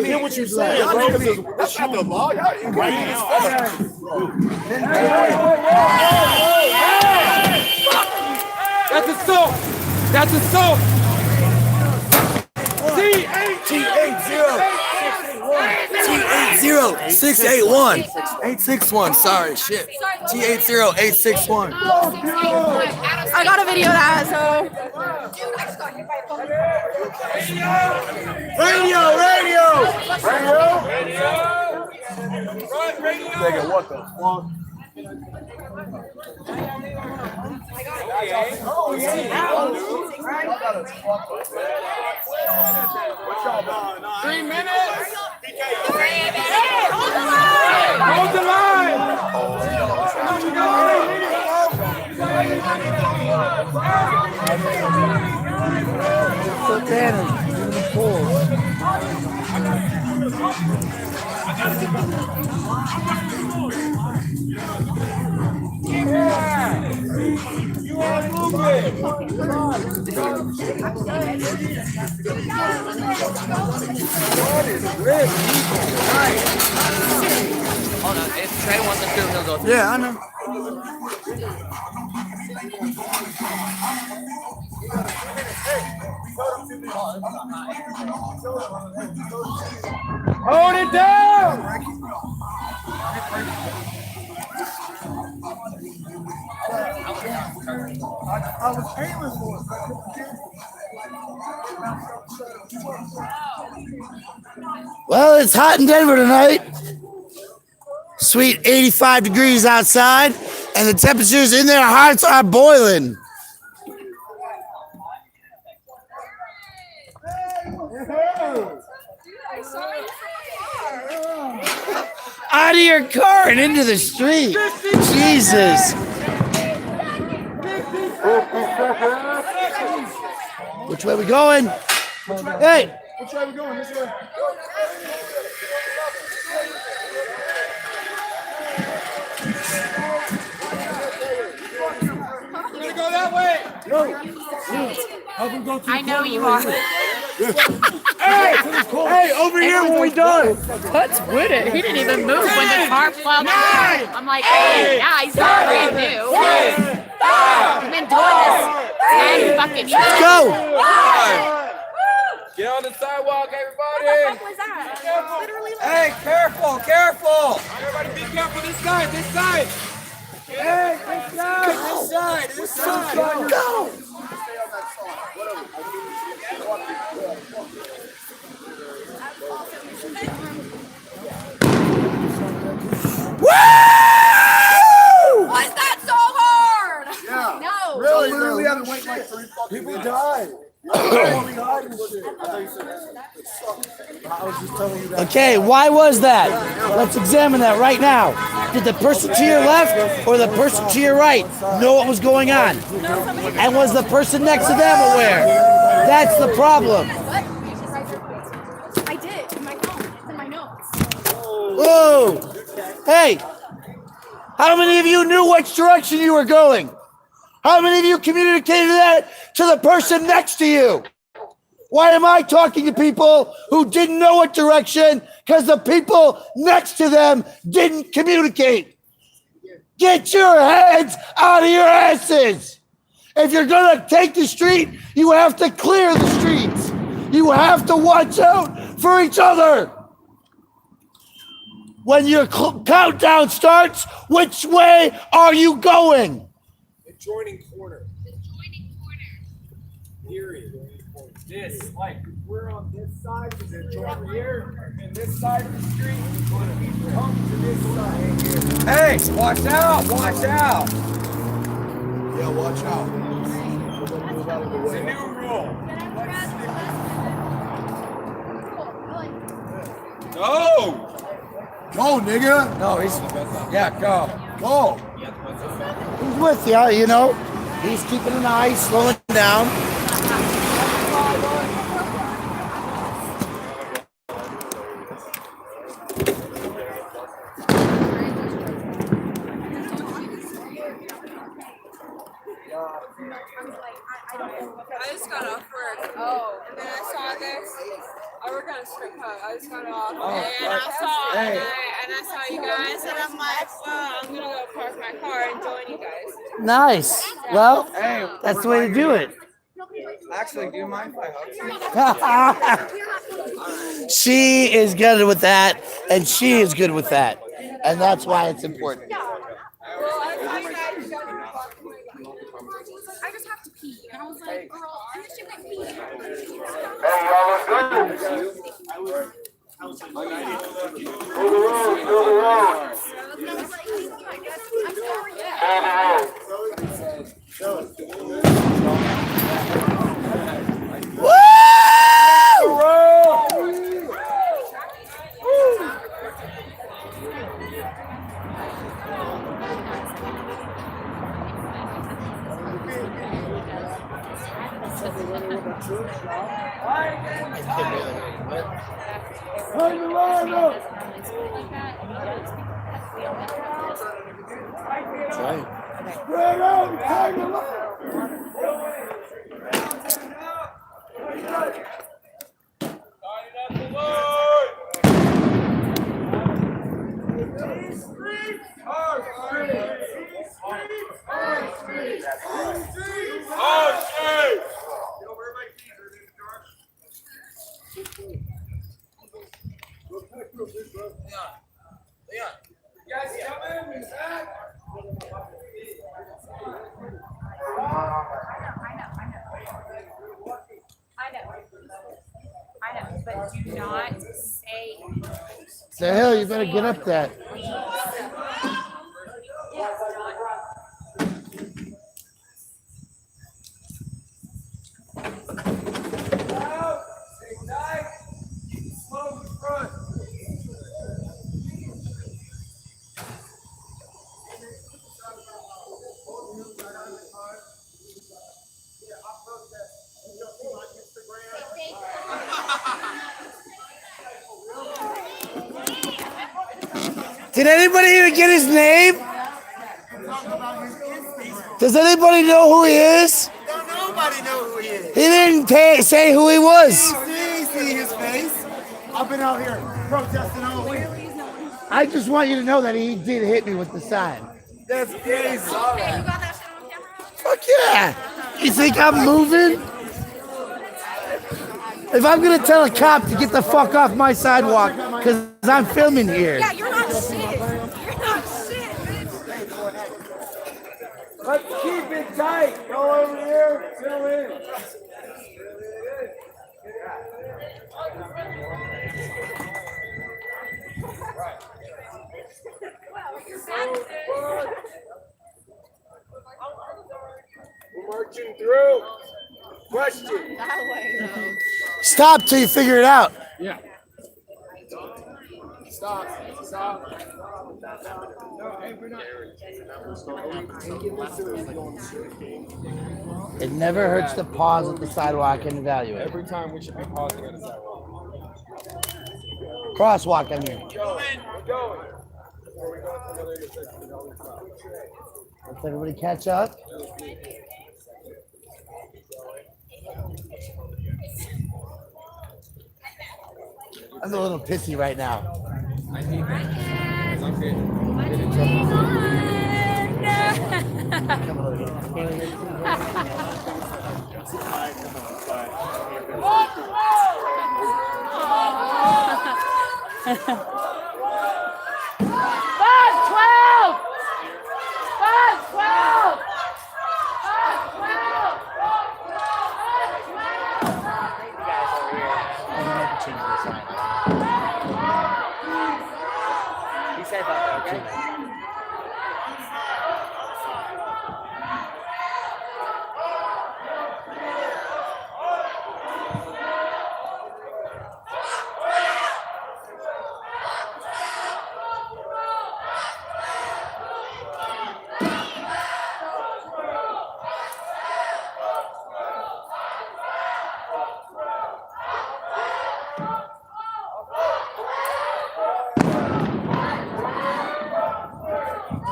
hear what you're saying, bro. That's not the law. Y'all Right now, That's assault. That's assault. T80-681 861. Sorry, shit. T80-861. I got a video of that, so. Radio. nigga, what the fuck? Hold the line. You are moving. Hold on, if Trey wants to do it, he'll go through. Yeah, I know. Hold it down. I was aiming for it. Well, it's hot in Denver tonight. Sweet 85 degrees outside, and the temperatures in their hearts are boiling. Out of your car and into the street. Jesus. Which way we going? Hey. Which way we going? This way. We're gonna go that way. I know you are. Hey, over here when we done. What's with it? He didn't even move when the car plowed through. I'm like, hey, yeah, he's not brand new. I've been doing this 10 fucking years. Let's go. Get on the sidewalk, everybody. What the fuck was that? Literally like, Hey, careful. Everybody be careful. This side. Hey, this side. Go. was that so hard? Yeah. No. Really, we had to wait like 3 fucking minutes. People died. Okay, why was that? Let's examine that right now. Did the person to your left or the person to your right know what was going on? And was the person next to them aware? That's the problem. I did in my phone. It's in my notes. Whoa! Hey! How many of you knew which direction you were going? How many of you communicated that to the person next to you? Why am I talking to people who didn't know what direction? Because the people next to them didn't communicate. Get your heads out of your asses. If you're going to take the street, you have to clear the streets. You have to watch out for each other. When your countdown starts, which way are you going? Adjoining corner. Period. This, like, we're on this side, because they're joining here, and this side of the street, when people come to this side. Hey, watch out, watch out. Yeah, watch out. It's a new rule. Go! Go, nigga! No, yeah, go. Go! He's with you, you know. He's keeping an eye, slowing down. I just got off work. Oh. And then I saw this. I work on a strip club. I just got off. And I saw you guys, and I'm like, well, I'm gonna go park my car and join you guys. Nice. Well, Hey, that's the way to do it. Actually, do you mind if I hug you? She is good with that, and she is good with that. And that's why it's important. I just have to pee. And I was like, girl, I just have to pee. Hey, y'all look good. Move the road, move the road. Spread out, tag the line. I know, but do not say. The hell, you better get up that. Did anybody even get his name? Does anybody know who he is? Don't nobody know who he is. He didn't say who he was. See his face. I've been out here protesting all week. I just want you to know that he did hit me with the sign. That's crazy. Fuck yeah. You think I'm moving? If I'm gonna tell a cop to get the fuck off my sidewalk because I'm filming here. Yeah, you're not shit. You're not shit, bitch. Let's keep it tight. Go over here. Fill in. We're marching through. Question. Stop till you figure it out. Yeah. Stop. It never hurts to pause at the sidewalk and evaluate. Every time we should be pausing at the sidewalk. Crosswalk, I mean. We're going. Let's everybody catch up. I'm a little pissy right now. I need that. Come on over Be safe out there, okay?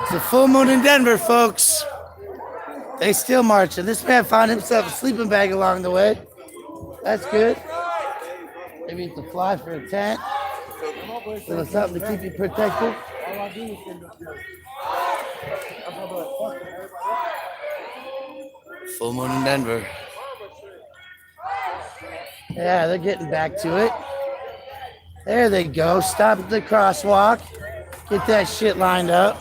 It's a full moon in Denver, folks. They still marching. This man found himself a sleeping bag along the way. That's good. Maybe it's a fly for a tent. A little something to keep you protected. Full moon in Denver. Yeah, they're getting back to it. There they go. Stop at the crosswalk. Get that shit lined up.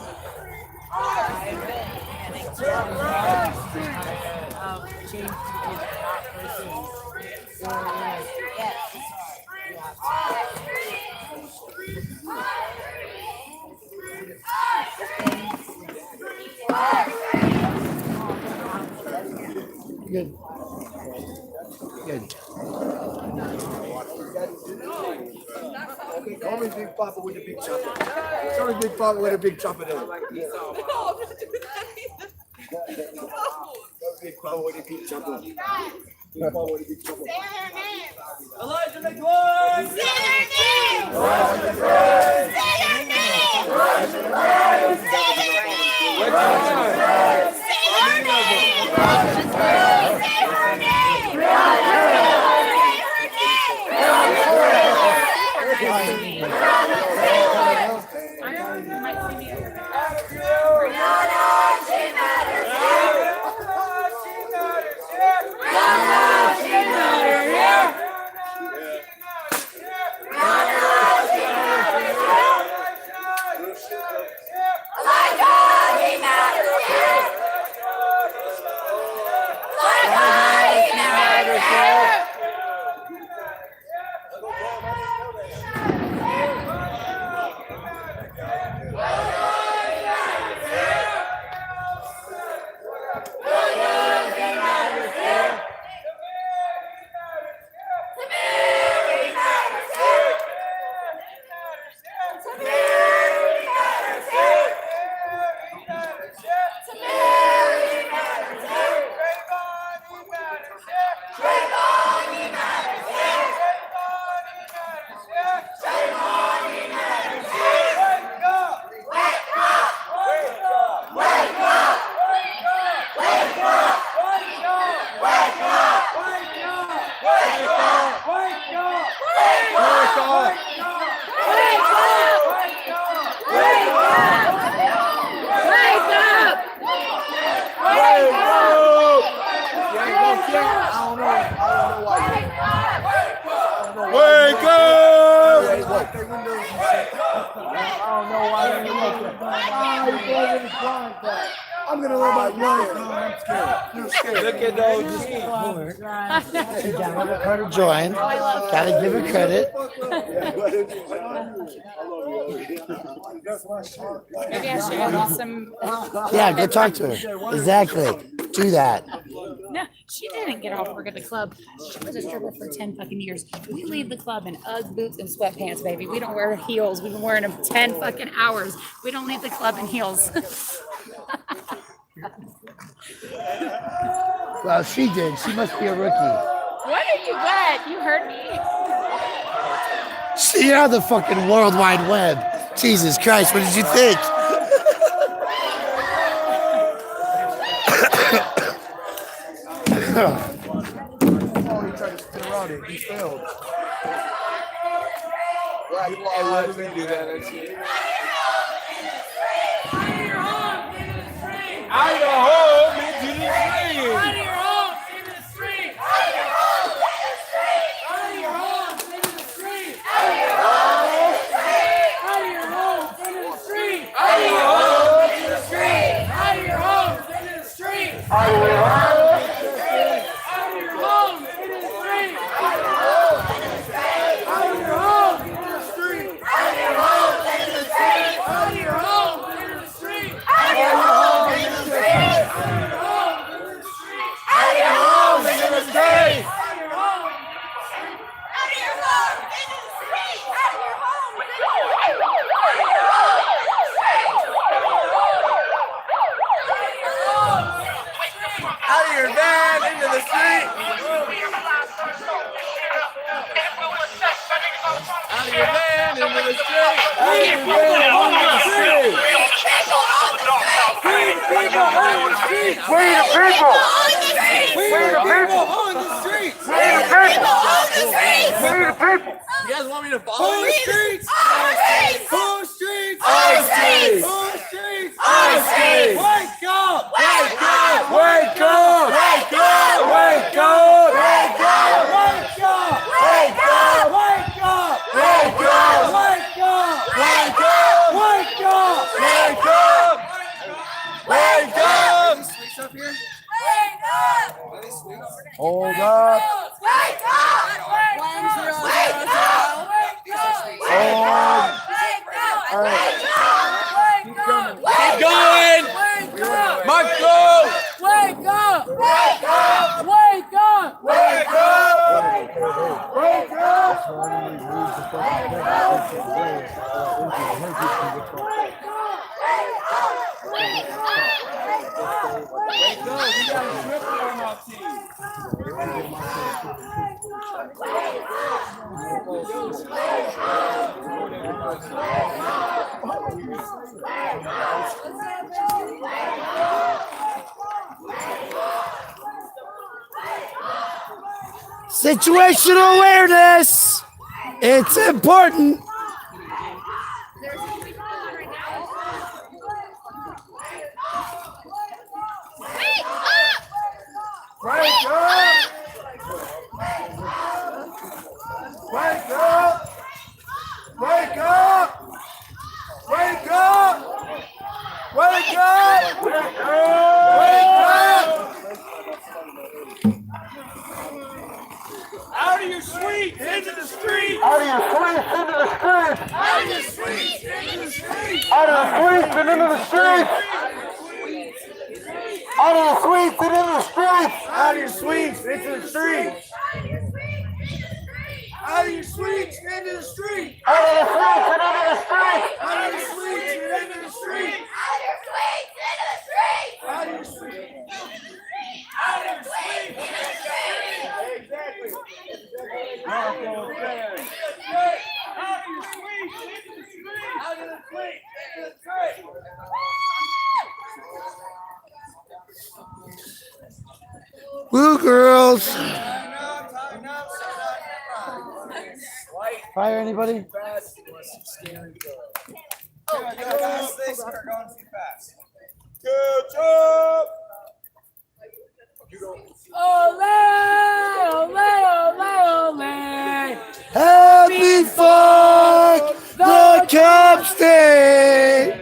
Good. Good. Okay, call me Big Papa with the big chopper. Call me Big Papa with a big chopper there. Call me Big Papa with a big chopper. Big Papa with a big chopper. Elijah McGloin! Say their name! Elijah McGloin! Say their name! Elijah McGloin! Say their name! Elijah McGloin! Say her name! Elijah McGloin! Say her name! Elijah I'm gonna let my blind come. I'm scared. Look at those. You gotta give her join. Gotta give her credit. Maybe I should have some. Yeah, go talk to her. Exactly. Do that. No, She didn't get off work at the club. She was a stripper for 10 fucking years. We leave the club in Ugg boots and sweatpants, baby. We don't wear heels. We've been wearing them 10 fucking hours. We don't leave the club in heels. Well, she did. She must be a rookie. What did you get? You heard me. See, you're the fucking World Wide Web. Jesus Christ, what did you think? Oh, he tried to spin around it. He failed. Right, he lied. He do that and shit. Out of your home into the street. Out of your home into the street. Out of your home into the street. Out of your home into the street. Out of your home into the street. Out of your home into the street. Out of your home into the street. Out of your home into the street. Out of your home into the street. Out of your home into the street. Out of your home into the street. Out of your home into the street. Out of your home into the street. Out of your home into the street. Out of your van into the street. Out of your van into the street. Out of your van into the street. We the people on the street. We the people on the street. We the people on the street. We the people on the street. We the people. You guys want me to follow you? Streets. Our streets. Our streets. Our streets. Our streets. Our streets. Wake up. Wake up. Wake up. Wake up. Wake up. Wake up. Wake up. Wake up. Wake up. Wake up. Wake up. Wake up. Wake up. Wake up. Wake up. Sweets up here? Wake up. Hold up. Wake up. 1000. Keep going. Marco. Wake up. Wake up. Wake up. Wake up. Wake Situational awareness. It's important. Wake up! Wake up! Wake up! Wake up! Wake up! Wake up! Out of your suite into the street! Out of your suites into the street! Out of your suite into the street! Out of the suites and into the street! Out of the suites and into the street! Out of your suites into the street! Out of your suites into the street! Out of the suites and into the street! Out of your suites and into the street! Out of your suites! Out of your suites into the street! Exactly. Out of your suites into the street! Out of the suites into the street! Woo, girls. Fire anybody? Oh, you guys, this are going too fast. Good job! Ole, ole, ole, ole. Happy fuck the Caps Day.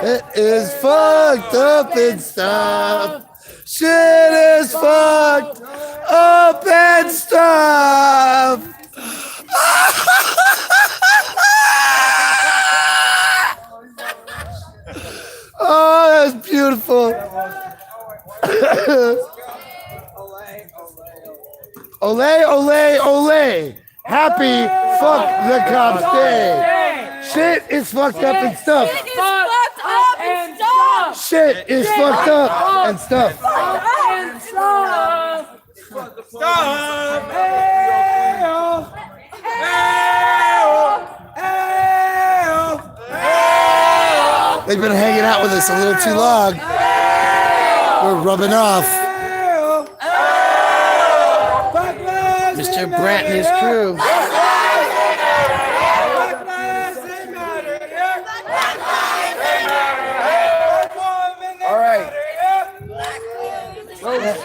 It is fucked up and stuff. Shit is fucked up and stuff. Oh, that's beautiful. Ole, ole, ole. Happy fuck the cops day. Shit is fucked up and stuff. Shit is fucked up and stuff. Stop! They've been hanging out with us a little too long. We're rubbing off. Mr. Brant and his crew. All right. Black women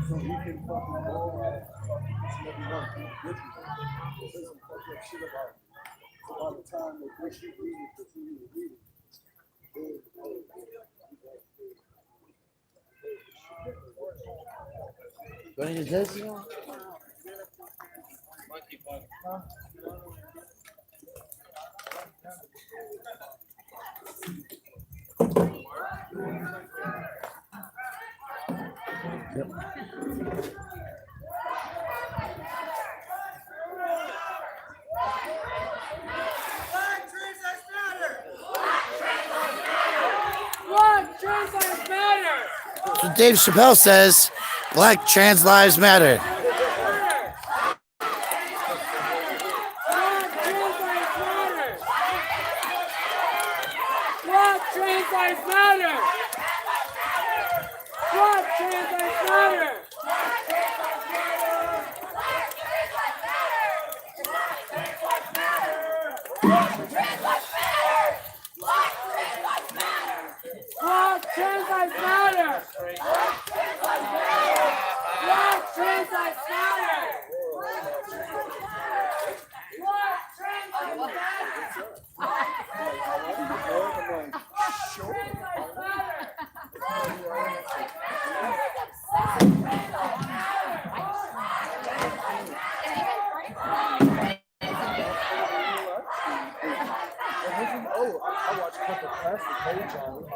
So you can fucking go and everyone be with you. Say some fucked up shit about it. So by the time they push you read it, continue to read it. What is this? Yep. So Dave Chappelle says, Black trans lives matter. Black trans lives matter. Black trans lives matter. Black trans lives matter. Black trans lives matter. Black trans lives Oh, I watched Cut The Plastic page on We were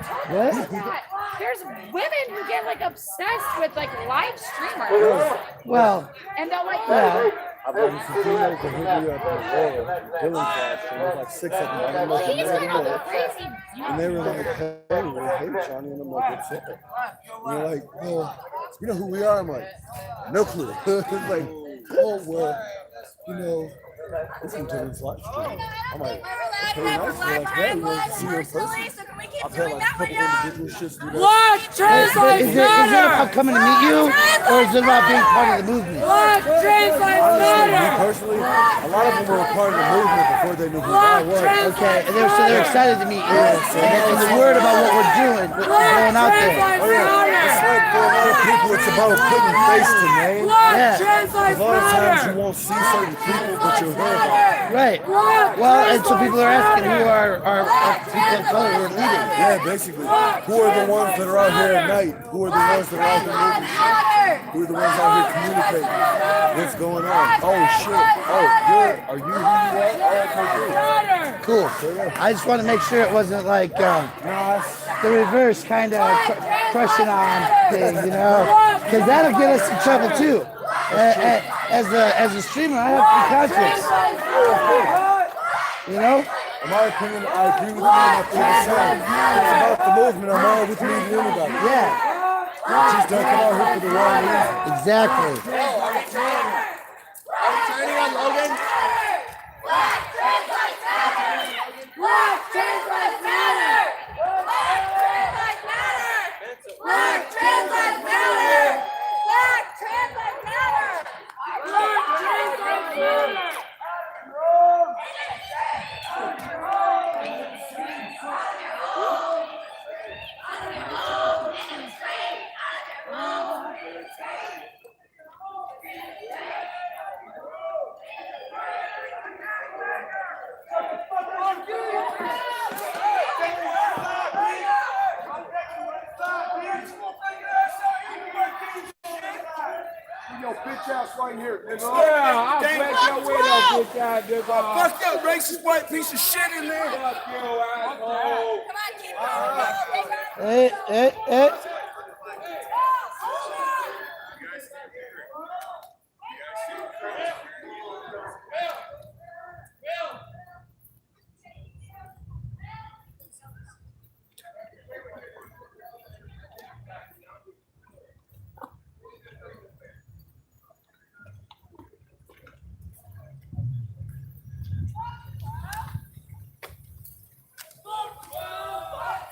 talking about that. There's women who get like obsessed with like live streamers. Well, And they'll like I've been some females that hit me up at the billing class, and there's like 6 of them. I don't know if he's you been know all it. crazy. And they were like, hey, Johnny, and I'm like, what's up? And they're like, well, you know who we are? I'm like, no clue. It's like, oh, well, you know, this is Jimmy's live stream. I'm like, okay, nice. They're like, yeah, we want to see you in person. I've had like a couple individual shits do that. Black trans lives is it about coming to meet you, or is it about being part of the movement? Black trans lives Honestly, me matter. personally, a lot of them were a part of the movement before they knew who I was. Okay, and they're excited to meet you. And the word about what we're doing, what's going out there. Oh yeah, it's like for a lot of people, it's about putting face to name. Yeah. A lot of times you won't see certain people, but you'll hear about them. Right. Well, and so people are asking who are people of color who are leading. Yeah, basically. Who are the ones that are out here at night? Who are the ones that are out here moving shit? Who are the ones out here communicating? What's going on? Oh shit. Oh, good. Are you who you are? Oh, okay, Cool. I just want to make sure it wasn't like the reverse kind of crushing on thing, you know, because that'll get us in trouble too. As a streamer, I have to be conscious. You know? In my opinion, I agree with you, and I feel the same. It's about the movement. I'm all with me and anybody. Yeah. Just don't come out here for the wrong reason. Exactly. Are we turning on Logan? Black trans lives matter! Black trans lives matter! Black trans lives matter! Black trans lives matter! Black trans lives matter! Black trans lives matter! Your bitch ass right here, nigga. Yeah, I'll Gang, smack your way out, bitch ass nigga. Fuck that racist white piece of shit in there. Fuck you, asshole. Hey.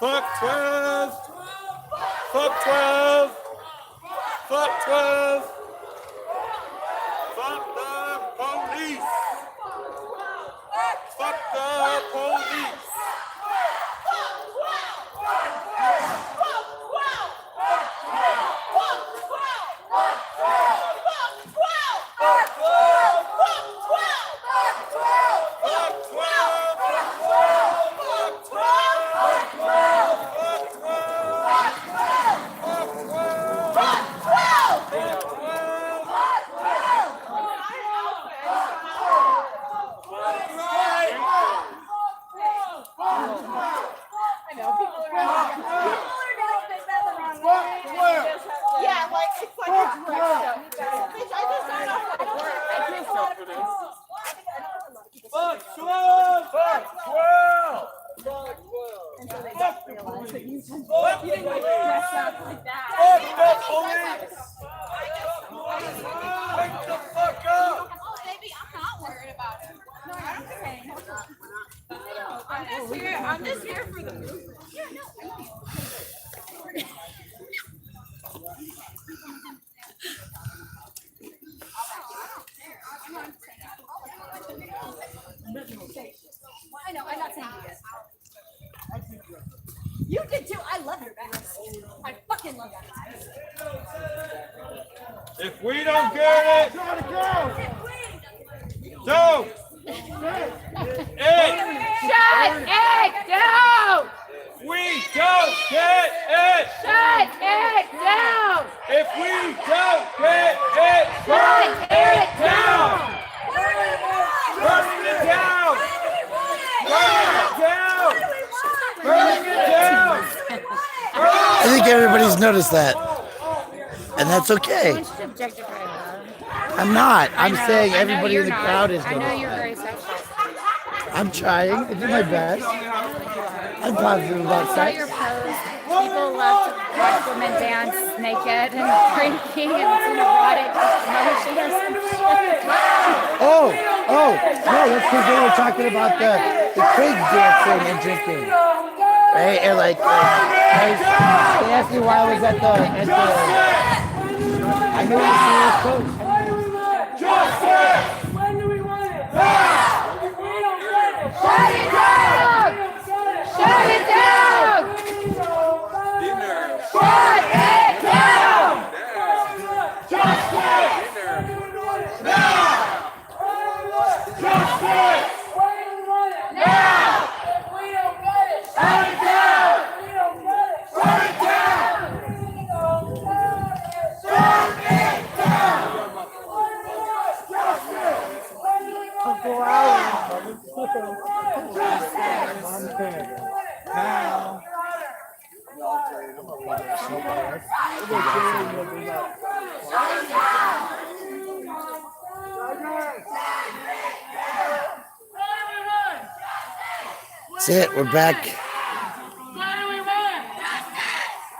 Fuck 12. Fuck 12. Fuck 12. Fuck the police. Fuck the police. Yeah, like it's like a direct show. Bitch, I just got off of work. I just a lot of people. Fuck 12! Fuck 12! And so they don't realize that you didn't like dress up like that. Fuck the police! Wake the fuck up! Oh, baby, I'm not worried about it. No, I'm saying. I'm just here for the movement. Yeah, no, I know. I know, I'm not saying you did. You did too. I love your back. I fucking love that. If we don't get it, 2, 8, Shut it down! we don't get it! Shut it down! If we don't get it, burn it down! Burn it down! Burn it down! Burn it down! I think everybody's noticed that. And that's okay. I'm not. I'm saying everybody in the crowd is I know noticing. you're very sexual. I'm trying. I do my best. I'm positive about Saw sex. your post. People love to watch women dance naked and drinking and it's an erotic motion or some shit. Oh, no, that's because they were talking about the pigs dancing and drinking. Right? And like they asked me why I was at the I made a serious post. Justice! When do we want it? Now! If we don't get it, shut it down! Shut it down! Shut it down! Justice! Now! Justice! When do we want it? Now! If we don't get it, shut it down! If we don't get it, shut it down! Shut it down! That's it. We're back. What do we want?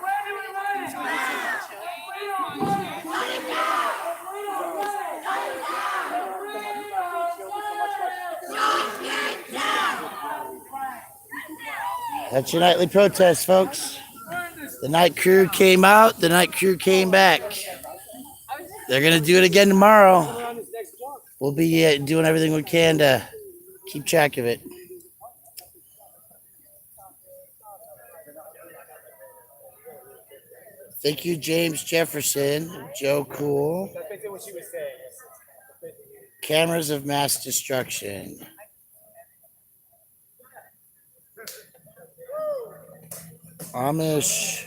Where do we want it? That's your nightly protest, folks. The night crew came out. The night crew came back. They're going to do it again tomorrow. We'll be doing everything we can to keep track of it. Thank you, James Jefferson, Joe Cool. Cameras of mass destruction. Amish.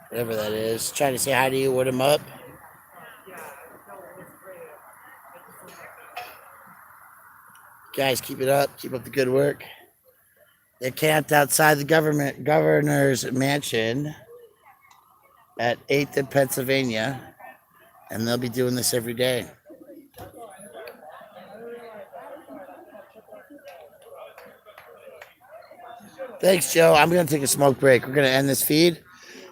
Whatever that is. Trying to say hi to you, word him up. Guys, keep it up. Keep up the good work. They're camped outside the governor's mansion at 8th and Pennsylvania, and they'll be doing this every day. Thanks, Joe. I'm going to take a smoke break. We're going to end this feed.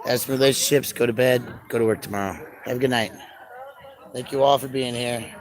As for relationships, go to bed, go to work tomorrow. Have a good night. Thank you all for being here.